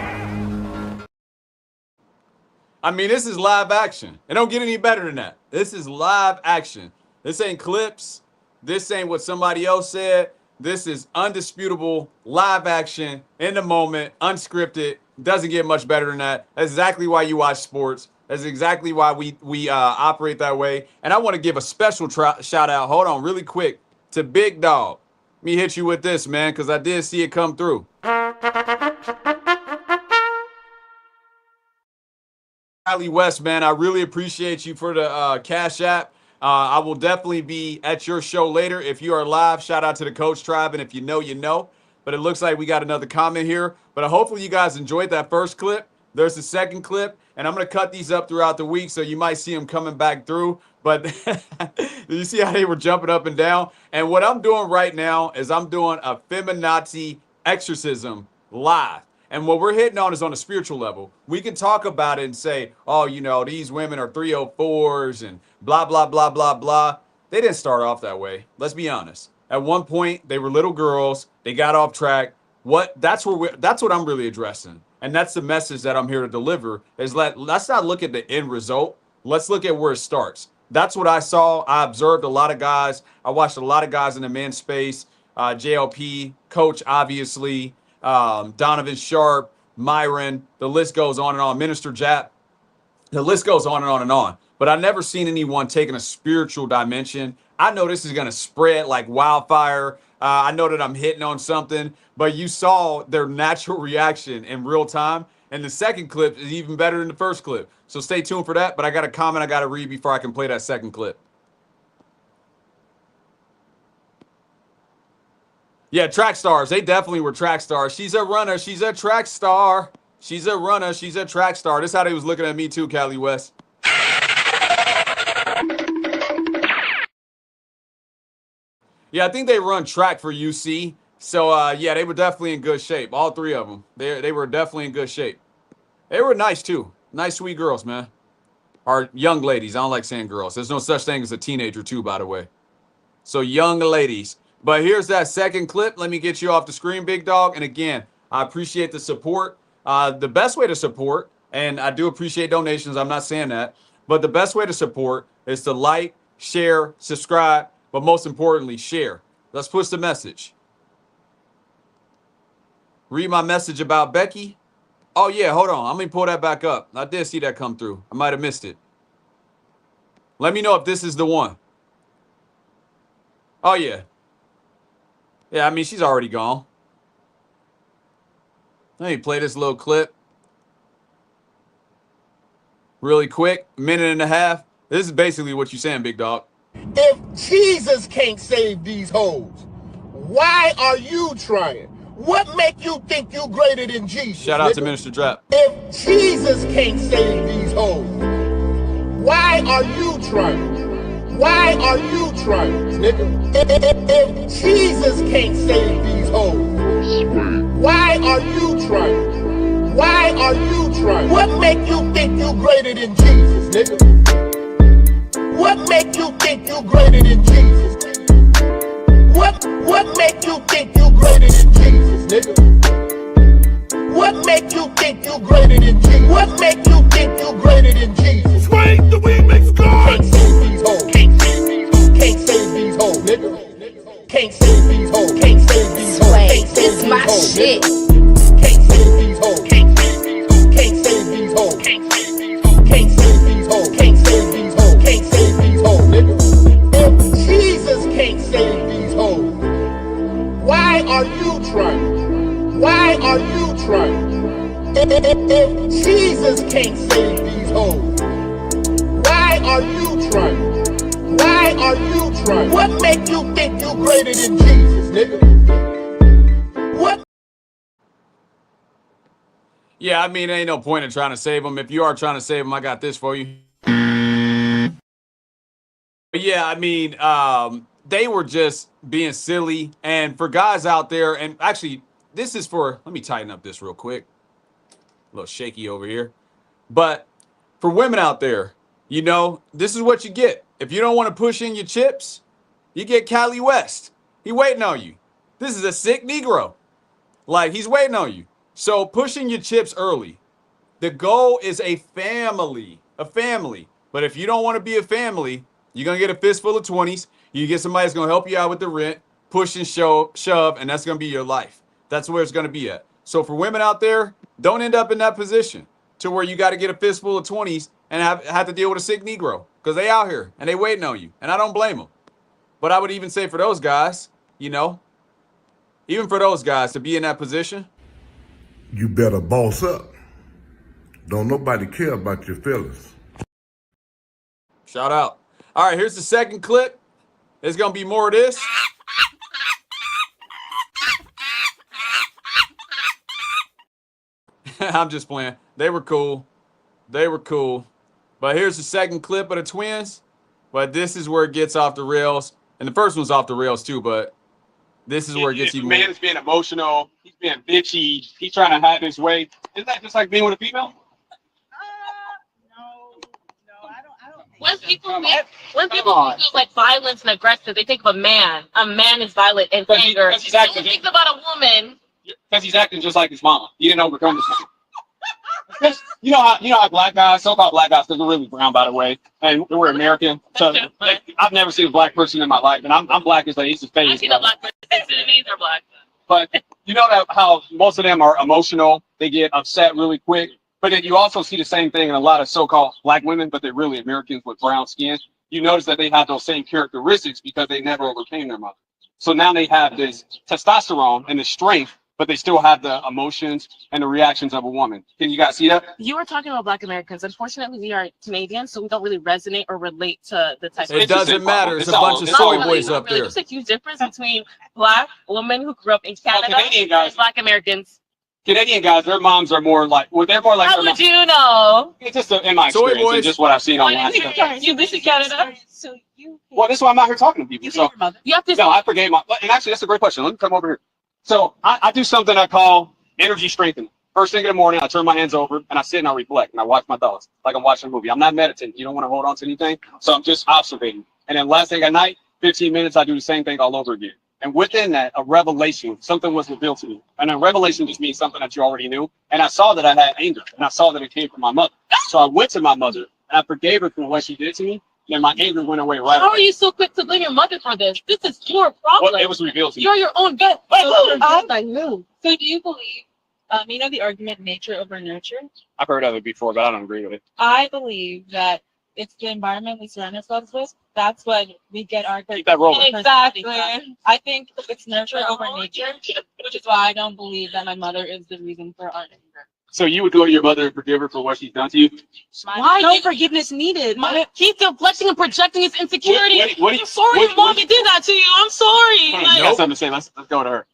I mean, this is live action. It don't get any better than that. This is live action. This ain't clips. This ain't what somebody else said. This is undisputable live action in the moment, unscripted. Doesn't get much better than that. That's exactly why you watch sports. That's exactly why we operate that way. And I want to give a special shout out. Hold on, really quick to Big Dog. Let me hit you with this, man, because I did see it come through. Riley West, man, I really appreciate you for the Cash App. I will definitely be at your show later. If you are live, shout out to the Coach Tribe. And if you know, you know. But it looks like we got another comment here. But hopefully you guys enjoyed that first clip. There's the second clip. And I'm going to cut these up throughout the week, so you might see them coming back through. But you see how they were jumping up and down? And what I'm doing right now is I'm doing a feminazi exorcism live. And what we're hitting on is on a spiritual level. We can talk about it and say, oh, these women are 304s and blah, blah, blah, blah, blah. They didn't start off that way. Let's be honest. At one point, they were little girls. They got off track. That's what I'm really addressing. And that's the message that I'm here to deliver is let's not look at the end result. Let's look at where it starts. That's what I saw. I observed a lot of guys. I watched a lot of guys in the men's space, JLP, Coach, obviously, Donovan Sharp, Myron, the list goes on and on, Minister Jap, the list goes on and on and on. But I've never seen anyone taking a spiritual dimension. I know this is going to spread like wildfire. I know that I'm hitting on something, but you saw their natural reaction in real time. And the second clip is even better than the first clip. So stay tuned for that. But I got a comment I got to read before I can play that second clip. Yeah, track stars. They definitely were track stars. She's a runner. She's a track star. She's a runner. She's a track star. This is how they was looking at me too, Cali West. Yeah, I think they run track for UC. So, yeah, they were definitely in good shape. All three of them. They were definitely in good shape. They were nice, too. Nice, sweet girls, man. Or young ladies. I don't like saying girls. There's no such thing as a teenager, too, by the way. So, young ladies. But here's that second clip. Let me get you off the screen, big dog. And, again, I appreciate the support. The best way to support, and I do appreciate donations. I'm not saying that. But the best way to support is to like, share, subscribe, but most importantly, share. Let's push the message. Read my message about Becky. Oh, yeah, hold on. I'm going to pull that back up. I did see that come through. I might have missed it. Let me know if this is the one. Oh, yeah. Yeah, I mean, she's already gone. Let me play this little clip. Really quick, minute and a half. This is basically what you're saying, big dog. If Jesus can't save these hoes, why are you trying? What make you think you greater than Jesus? Shout out to Minister Drap. If Jesus can't save these hoes, why are you trying? Why are you trying, nigga? If Jesus can't save these hoes, why are you trying? Why are you trying? What make you think you greater than Jesus, nigga? What make you think you greater than Jesus? What make you think you greater than Jesus, nigga? What make you think you greater than Jesus? What make you think you greater than Jesus? Swing the remix God! Can't save these hoes. Can't save these hoes. Can't save these hoes, nigga. Can't save these hoes. Can't save these hoes. Can't save these hoes, shit. Can't save these hoes. Can't save these hoes. Can't save these hoes. Can't save these hoes. Can't save these hoes. Can't save these hoes. Can't save these hoes, nigga. If Jesus can't save these hoes, why are you trying? Why are you trying? If Jesus can't save these hoes, why are you trying? Why are you trying? What make you think you greater than Jesus, nigga? What? Yeah, I mean, ain't no point in trying to save them. If you are trying to save them, I got this for you. But yeah, I mean, they were just being silly. And for guys out there, and actually, this is for, let me tighten up this real quick. A little shaky over here. But for women out there, you know, this is what you get. If you don't want to push in your chips, you get Cali West. He waiting on you. This is a sick Negro. Like, he's waiting on you. So pushing your chips early. The goal is a family. A family. But if you don't want to be a family, you're going to get a fistful of 20s. You get somebody that's going to help you out with the rent, push and shove, and that's going to be your life. That's where it's going to be at. So for women out there, don't end up in that position to where you got to get a fistful of 20s and have to deal with a sick Negro because they out here and they waiting on you. And I don't blame them. But I would even say for those guys, you know, even for those guys to be in that position. You better boss up. Don't nobody care about your feelings. Shout out. All right, here's the second clip. There's going to be more of this. I'm just playing. They were cool. They were cool. But here's the second clip of the twins. But this is where it gets off the rails. And the first one's off the rails too, but this is where it gets even more. The man is being emotional. He's being bitchy. He's trying to have his way. Isn't that just like being with a female? When people think of like violence and aggressive, they think of a man. A man is violent and anger. When you think about a woman, because he's acting just like his mama. He didn't overcome this. You know how black guys, so-called black guys, because we're really brown, by the way, and we're American. So like, I've never seen a black person in my life, and I'm black as the ace of I face. see the black person. They're black. But you know that how most of them are emotional, they get upset really quick. But then you also see the same thing in a lot of so-called black women, but they're really Americans with brown skin. You notice that they have those same characteristics because they never overcame their mother. So now they have this testosterone and the strength, but they still have the emotions and the reactions of a woman. Can you guys see that? You were talking about Black Americans. Unfortunately, we are Canadians, so we don't really resonate or relate to the type. It doesn't matter. It's a all- bunch of it's soy all- boys up there. There's a huge difference between Black women who grew up in Canada Canadian guys. and Black Americans. Canadian guys, their moms are more like, well, they're more like. How their would moms. you know? It's just in my Soy experience, boys. and just what I've seen Oh, online. you live in Canada? So you Well, this is why I'm out here talking to people. you hate So your mother. You have to. no, I forgave my. And actually, that's a great question. Let me come over here. So I do something I call energy strengthening. First thing in the morning, I turn my hands over and I sit and I reflect and I watch my thoughts like I'm watching a movie. I'm not meditating. You don't want to hold on to anything. So I'm just observating. And then last thing at night, 15 minutes, I do the same thing all over again. And within that, a revelation, something was revealed to me. And a revelation just means something that you already knew. And I saw that I had anger and I saw that it came from my mother. So I went to my mother and I forgave her for what she did to me. And my anger went away right How away. are you so quick to blame your mother for this? This is your problem. Well, it was revealed to me. You're your own gut. I knew. So do you believe, you know, the argument nature over nurture? I've heard of it before, but I don't agree with it. I believe that it's the environment we surround ourselves with. That's what we get our Keep that rolling. Exactly. I think it's nurture over nature, which is why I don't believe that my mother is the reason for our anger. So you would go to your mother and forgive her for what she's done to you? Why No did- forgiveness needed. He's deflecting and projecting his insecurity. What do you- I'm sorry your mom did that to you. I'm sorry. You Like, got something to say. Let's go to her.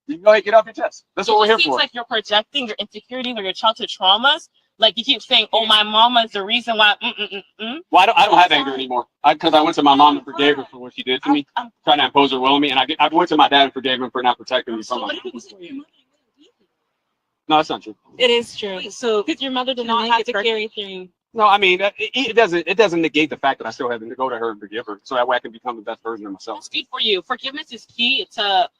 You can go ahead and get off your chest. That's what we're here it seems for. like you're projecting your insecurities or your childhood traumas. Like you keep saying, "Oh, my mama is the reason why." Well, I don't have anger anymore because I went to my mom and forgave her for what she did to me, trying to impose her will on me, and I went to my dad and forgave him for not protecting me from my. No, that's not true. It is true. So because your mother did not have to carry through. No, I mean it doesn't negate the fact that I still have to go to her and forgive her, so that way I can become the best version of myself. That's good for you. Forgiveness is key to,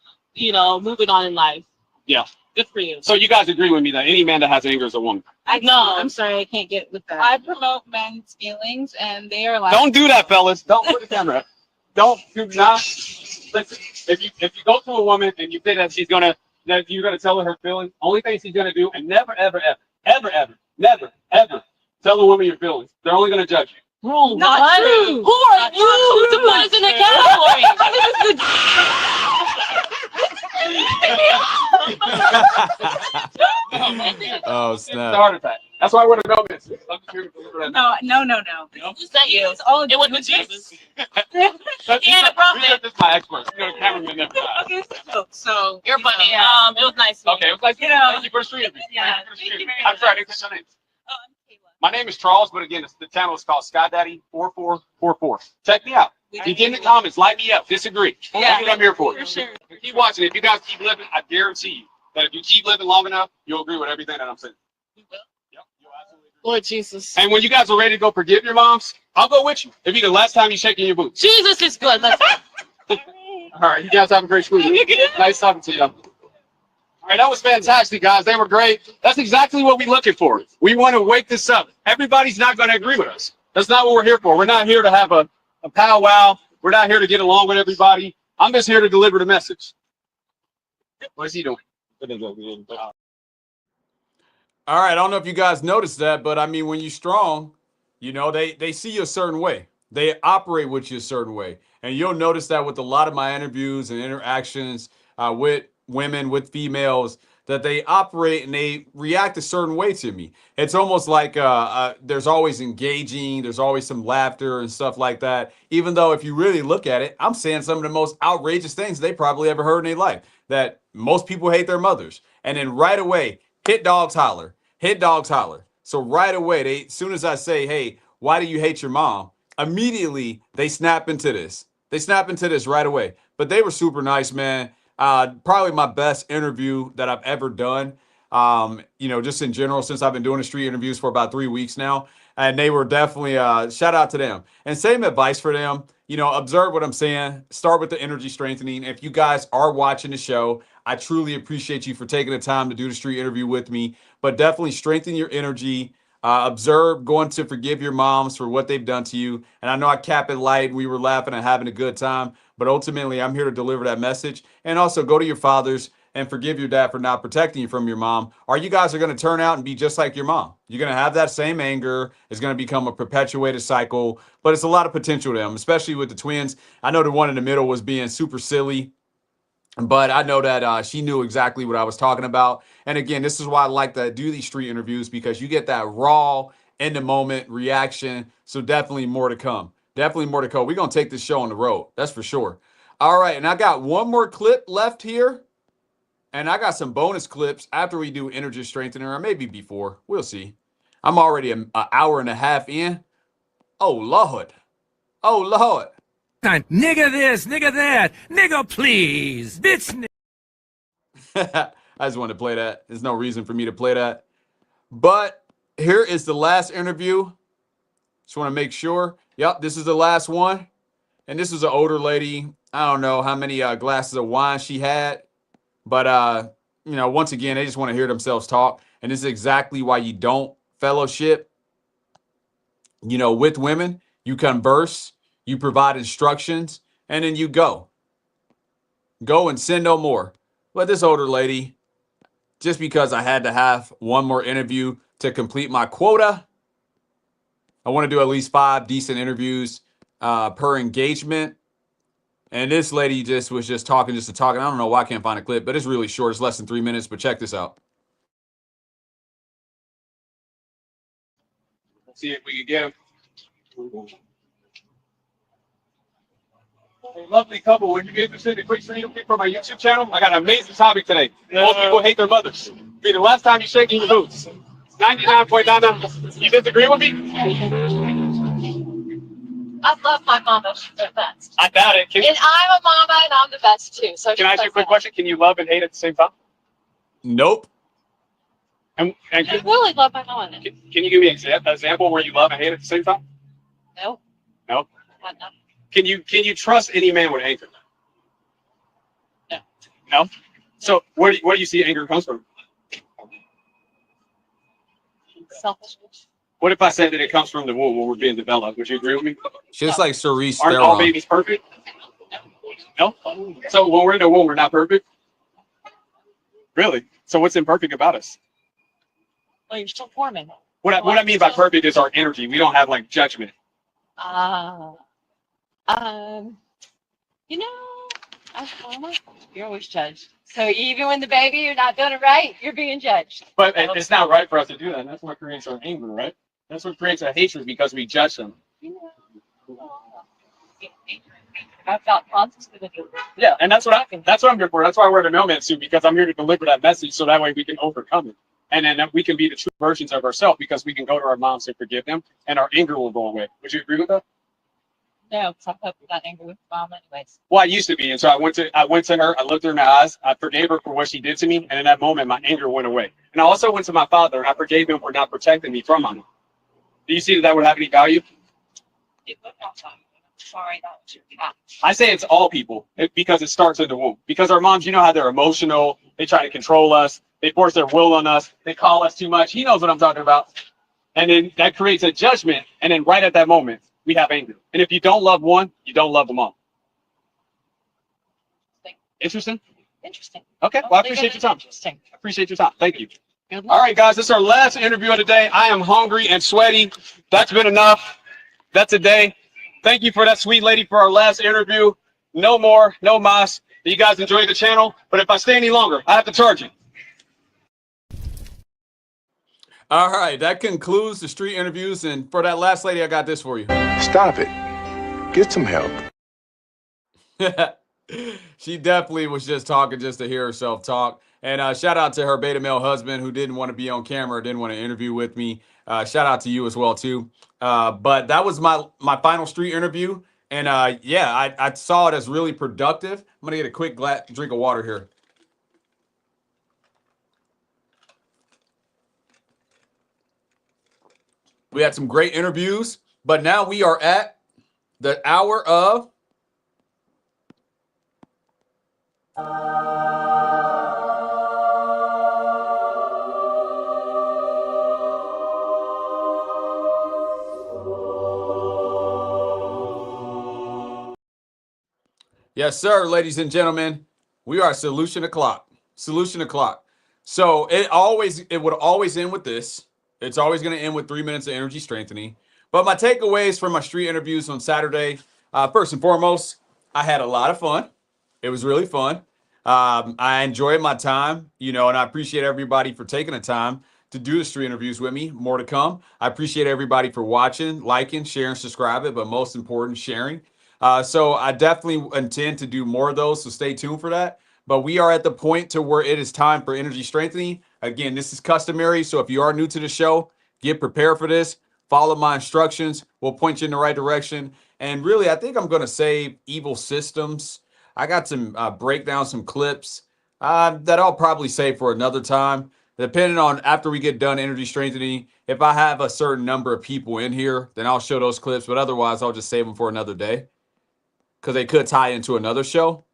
moving on in life. Yeah. Good for you. So you guys agree with me that any man that has anger is a woman? No. I'm sorry, I can't get with that. I promote men's feelings, and they are like. Don't do that, fellas. Don't put the camera up. Do not. Listen, if you go to a woman and you think that you're gonna tell her her feelings, only thing she's gonna do, and never tell a woman your feelings. They're only gonna judge you. Bro, Not what? true. Who are you to put us in a category? Oh It's a snap! heart attack. That's why we're the no man. I'm just here to deliver that. No. Who's that you? It wasn't Jesus. That's And a prophet. This is my expert. You know, cameraman never died. Okay, so You're funny. Yeah. It was nice. Okay, it was like, thank you for the stream. Yeah, Thank you for the thank you stream. very I'm sorry, I much. didn't catch your name. Oh, I'm Kayla. My name is Charles, but again, the channel is called Sky Daddy 4444. Check me out. If you get in the comments, light me up, disagree. That's what I'm here for. For sure. Keep watching. If you guys keep living, I guarantee you that if you keep living long enough, you'll agree with everything that I'm saying. Yep, you'll absolutely agree. Lord Jesus. And when you guys are ready to go forgive your moms, I'll go with you. It'll be the last time you shake in your boots. Jesus is good. Let's All right, you guys have a great school. Nice talking to you. All right, that was fantastic, guys. They were great. That's exactly what we're looking for. We want to wake this up. Everybody's not going to agree with us. That's not what we're here for. We're not here to have a powwow. We're not here to get along with everybody. I'm just here to deliver the message. What is he doing? All right, I don't know if you guys noticed that, but I mean, when you're strong, they see you a certain way. They operate with you a certain way. And you'll notice that with a lot of my interviews and interactions with women, with females, that they operate and they react a certain way to me. It's almost like there's always engaging, there's always some laughter and stuff like that. Even though if you really look at it, I'm saying some of the most outrageous things they probably ever heard in their life, that most people hate their mothers. And then right away, hit dogs holler. So right away, as soon as I say, hey, why do you hate your mom? Immediately, they snap into this. Right away. But they were super nice, man. Probably my best interview that I've ever done, just in general, since I've been doing the street interviews for about 3 weeks now. And they were definitely, shout out to them. And same advice for them, observe what I'm saying. Start with the energy strengthening. If you guys are watching the show, I truly appreciate you for taking the time to do the street interview with me, but definitely strengthen your energy. Observe going to forgive your moms for what they've done to you. And I know I cap it light. We were laughing and having a good time, but ultimately I'm here to deliver that message. And also go to your fathers and forgive your dad for not protecting you from your mom, or you guys are going to turn out and be just like your mom. You're going to have that same anger. It's going to become a perpetuated cycle, but it's a lot of potential to them, especially with the twins. I know the one in the middle was being super silly, but I know that she knew exactly what I was talking about. And again, this is why I like to do these street interviews, because you get that raw, in the moment reaction. So definitely more to come. Definitely more to come. We're going to take this show on the road. That's for sure. All right. And I got one more clip left here. And I got some bonus clips after we do energy strengthener, or maybe before. We'll see. I'm already an hour and a half in. Oh, Lord. Oh, Lord. Nigga this, nigga that, nigga please, bitch. I just wanted to play that. There's no reason for me to play that. But here is the last interview. Just want to make sure. Yep, this is the last one. And this is an older lady. I don't know how many glasses of wine she had. But, you know, once again, they just want to hear themselves talk. And this is exactly why you don't fellowship, you know, with women. You converse, you provide instructions, and then you go. Go and sin no more. But this older lady, just because I had to have one more interview to complete my quota, I want to do at least 5 decent interviews per engagement. And this lady just was just talking just to talk. And I don't know why I can't find a clip, but it's really short. It's less than 3 minutes, but check this out. Let's see if we can get him. Hey, lovely couple, would you be interested in a quick stream for my YouTube channel? I got an amazing topic today. Most people hate their mothers. Be the last time you shake in your boots. 99.99. You disagree with me? I love my mama. She's the best. I doubt it. And I'm a mama, and I'm the best too. So Can I ask you a quick question? Can you love and hate at the same time? Nope. And I really love my mama. can you give me an example where you love and hate at the same time? No. No. Not enough. Can you trust any man with anger? No. No. So where do you see anger comes from? Selfishness. What if I said that it comes from the womb when we're being developed? Would you agree with me? Just like Cerise Aren't all Theron. babies perfect? No. So when we're in the womb, we're not perfect? Really? So what's imperfect about us? Well, you're still forming. What I mean by perfect is our energy. We don't have like judgment. You know, as a mama, you're always judged. So even when the baby, you're not doing it right, you're being judged. But it's not right for us to do that. And that's what creates our anger, right? That's what creates our hatred, because we judge them. I've got positive. Yeah, and that's what I'm here for. That's why I wear the mailman suit, because I'm here to deliver that message, so that way we can overcome it. And then we can be the true versions of ourselves, because we can go to our moms and forgive them, and our anger will go away. Would you agree with that? No, because I hope you're not angry with mom anyways. Well, I used to be, and so I went to her. I looked her in the eyes. I forgave her for what she did to me, and in that moment, my anger went away. And I also went to my father, and I forgave him for not protecting me from my mom. Do you see that would have any value? It would not value. I'm sorry that was your path. I say it's all people, because it starts in the womb. Because our moms, you know how they're emotional. They try to control us. They force their will on us. They call us too much. He knows what I'm talking about. And then that creates a judgment. And then right at that moment, we have anger. And if you don't love one, you don't love them all. Interesting? Interesting. Okay. Well, I appreciate your time. Interesting. I appreciate your time. Thank you. Good luck. All right, guys. This is our last interview of the day. I am hungry and sweaty. That's been enough. That's a day. Thank you for that sweet lady for our last interview. No more. No mas. You guys enjoy the channel. But if I stay any longer, I have to charge you. All right, that concludes the street interviews. And for that last lady, I got this for you. Stop it. Get some help. She definitely was just talking just to hear herself talk. And shout out to her beta male husband who didn't want to be on camera, didn't want to interview with me. Shout out to you as well, too. But that was my final street interview. And yeah, I saw it as really productive. I'm going to get a quick drink of water here. We had some great interviews, but now we are at the hour of Yes, sir, ladies and gentlemen. We are Solution O'Clock. Solution O'Clock. So it would always end with this. It's always going to end with 3 minutes of energy strengthening. But my takeaways from my street interviews on Saturday, first and foremost, I had a lot of fun. It was really fun. I enjoyed my time, and I appreciate everybody for taking the time to do the street interviews with me. More to come. I appreciate everybody for watching, liking, sharing, subscribing, but most important, sharing. So I definitely intend to do more of those, so stay tuned for that. But we are at the point to where it is time for energy strengthening. Again, this is customary, so if you are new to the show, get prepared for this. Follow my instructions. We'll point you in the right direction. And really, I think I'm going to save evil systems. I got some break down some clips that I'll probably save for another time. Depending on after we get done energy strengthening, if I have a certain number of people in here, then I'll show those clips. But otherwise, I'll just save them for another day because they could tie into another show.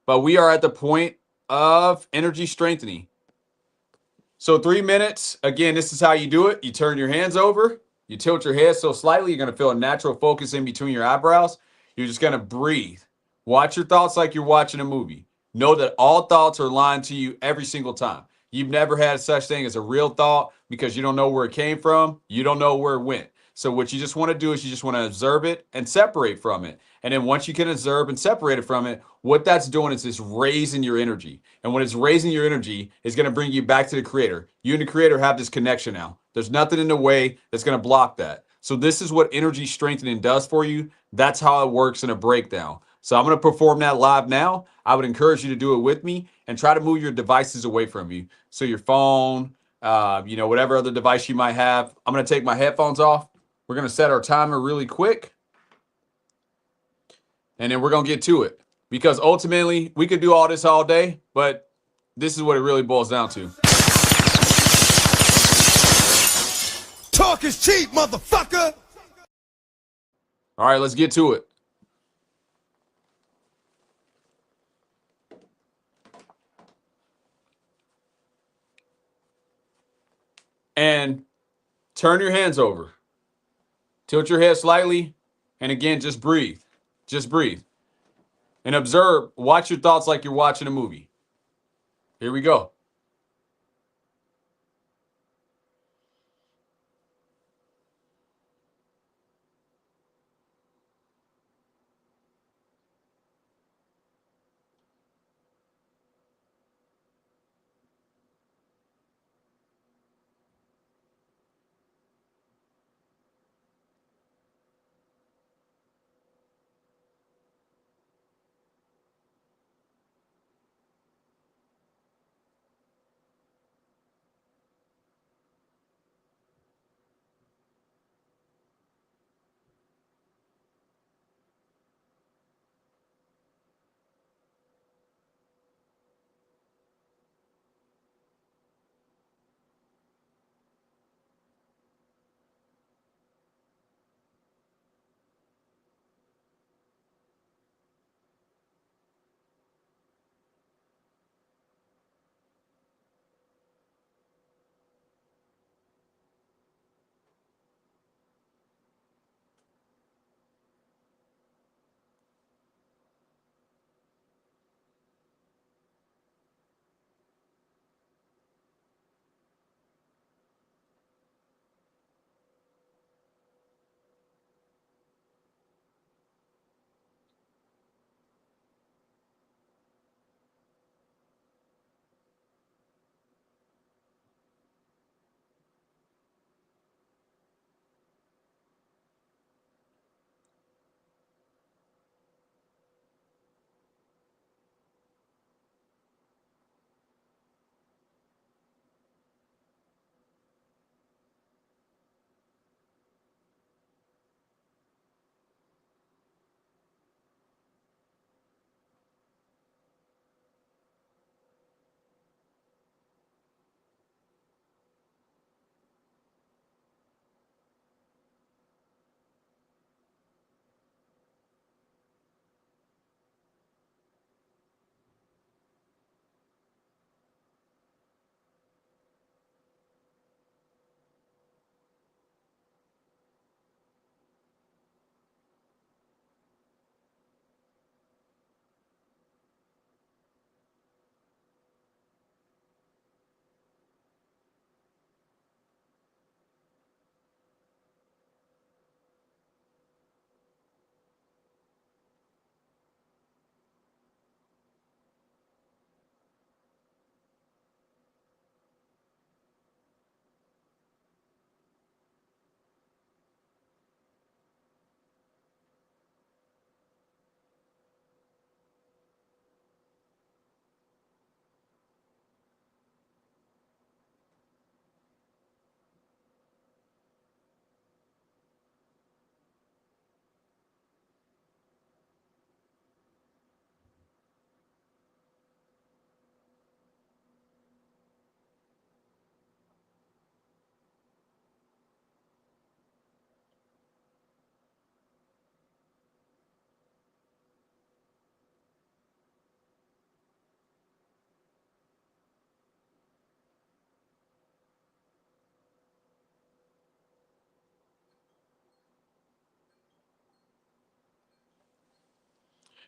But we are at the point of energy strengthening. So 3 minutes. Again, this is how you do it. You turn your hands over. You tilt your head so slightly. You're going to feel a natural focus in between your eyebrows. You're just going to breathe. Watch your thoughts like you're watching a movie. Know that all thoughts are lying to you every single time. You've never had such thing as a real thought because you don't know where it came from. You don't know where it went. So what you just want to do is you just want to observe it and separate from it. And then once you can observe and separate it from it, what that's doing is it's raising your energy. And when it's raising your energy, it's going to bring you back to the creator. You and the creator have this connection now. There's nothing in the way that's going to block that. So this is what energy strengthening does for you. That's how it works in a breakdown. So I'm going to perform that live now. I would encourage you to do it with me and try to move your devices away from you. So your phone, whatever other device you might have. I'm going to take my headphones off. We're going to set our timer really quick. And then we're going to get to it. Because ultimately, we could do all this all day, but this is what it really boils down to. Talk is cheap, motherfucker! All right, let's get to it. And turn your hands over. Tilt your head slightly. And again, just breathe. Just breathe. And observe. Watch your thoughts like you're watching a movie. Here we go.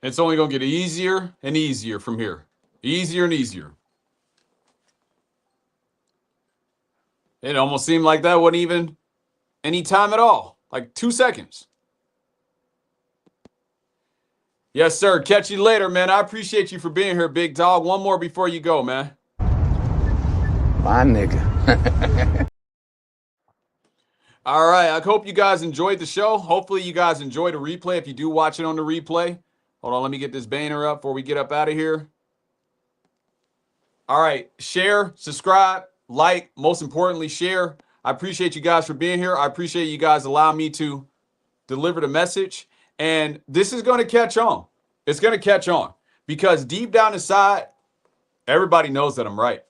It's only going to get easier and easier from here. Easier and easier. It almost seemed like that wasn't even any time at all. Like 2 seconds. Yes, sir. Catch you later, man. I appreciate you for being here, big dog. One more before you go, man. My nigga. All right. I hope you guys enjoyed the show. Hopefully you guys enjoyed the replay if you do watch it on the replay. Hold on. Let me get this banner up before we get up out of here. All right. Share, subscribe, like, most importantly, share. I appreciate you guys for being here. I appreciate you guys allowing me to deliver the message. And this is going to catch on. It's going to catch on because deep down inside, everybody knows that I'm right.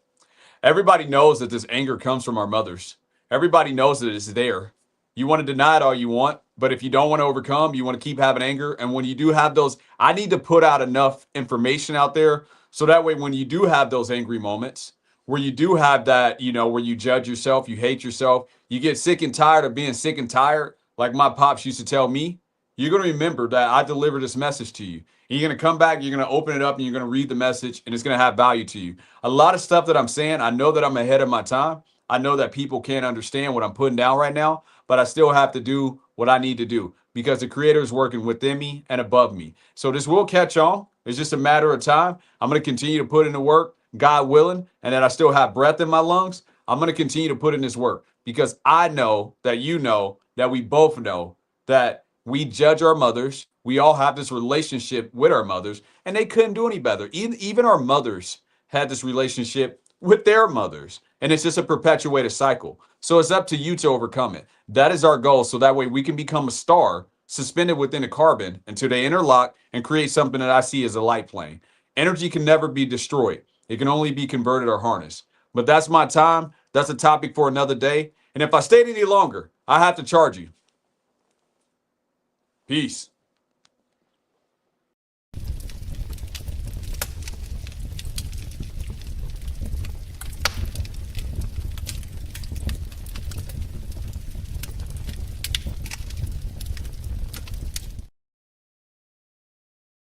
Everybody knows that this anger comes from our mothers. Everybody knows that it's there. You want to deny it all you want, but if you don't want to overcome, you want to keep having anger. And when you do have those, I need to put out enough information out there so that way when you do have those angry moments, where you do have that, you know, where you judge yourself, you hate yourself, you get sick and tired of being sick and tired, like my pops used to tell me, you're going to remember that I delivered this message to you. And you're going to come back, you're going to open it up, and you're going to read the message, and it's going to have value to you. A lot of stuff that I'm saying, I know that I'm ahead of my time. I know that people can't understand what I'm putting down right now, but I still have to do what I need to do because the Creator is working within me and above me. So this will catch on. It's just a matter of time. I'm going to continue to put in the work, God willing, and that I still have breath in my lungs. I'm going to continue to put in this work because I know that you know that we both know that we judge our mothers. We all have this relationship with our mothers, and they couldn't do any better. Even our mothers had this relationship with their mothers, and it's just a perpetuated cycle. So it's up to you to overcome it. That is our goal, so that way we can become a star suspended within a carbon until they interlock and create something that I see as a light plane. Energy can never be destroyed. It can only be converted or harnessed. But that's my time. That's a topic for another day. And if I stayed any longer, I have to charge you. Peace.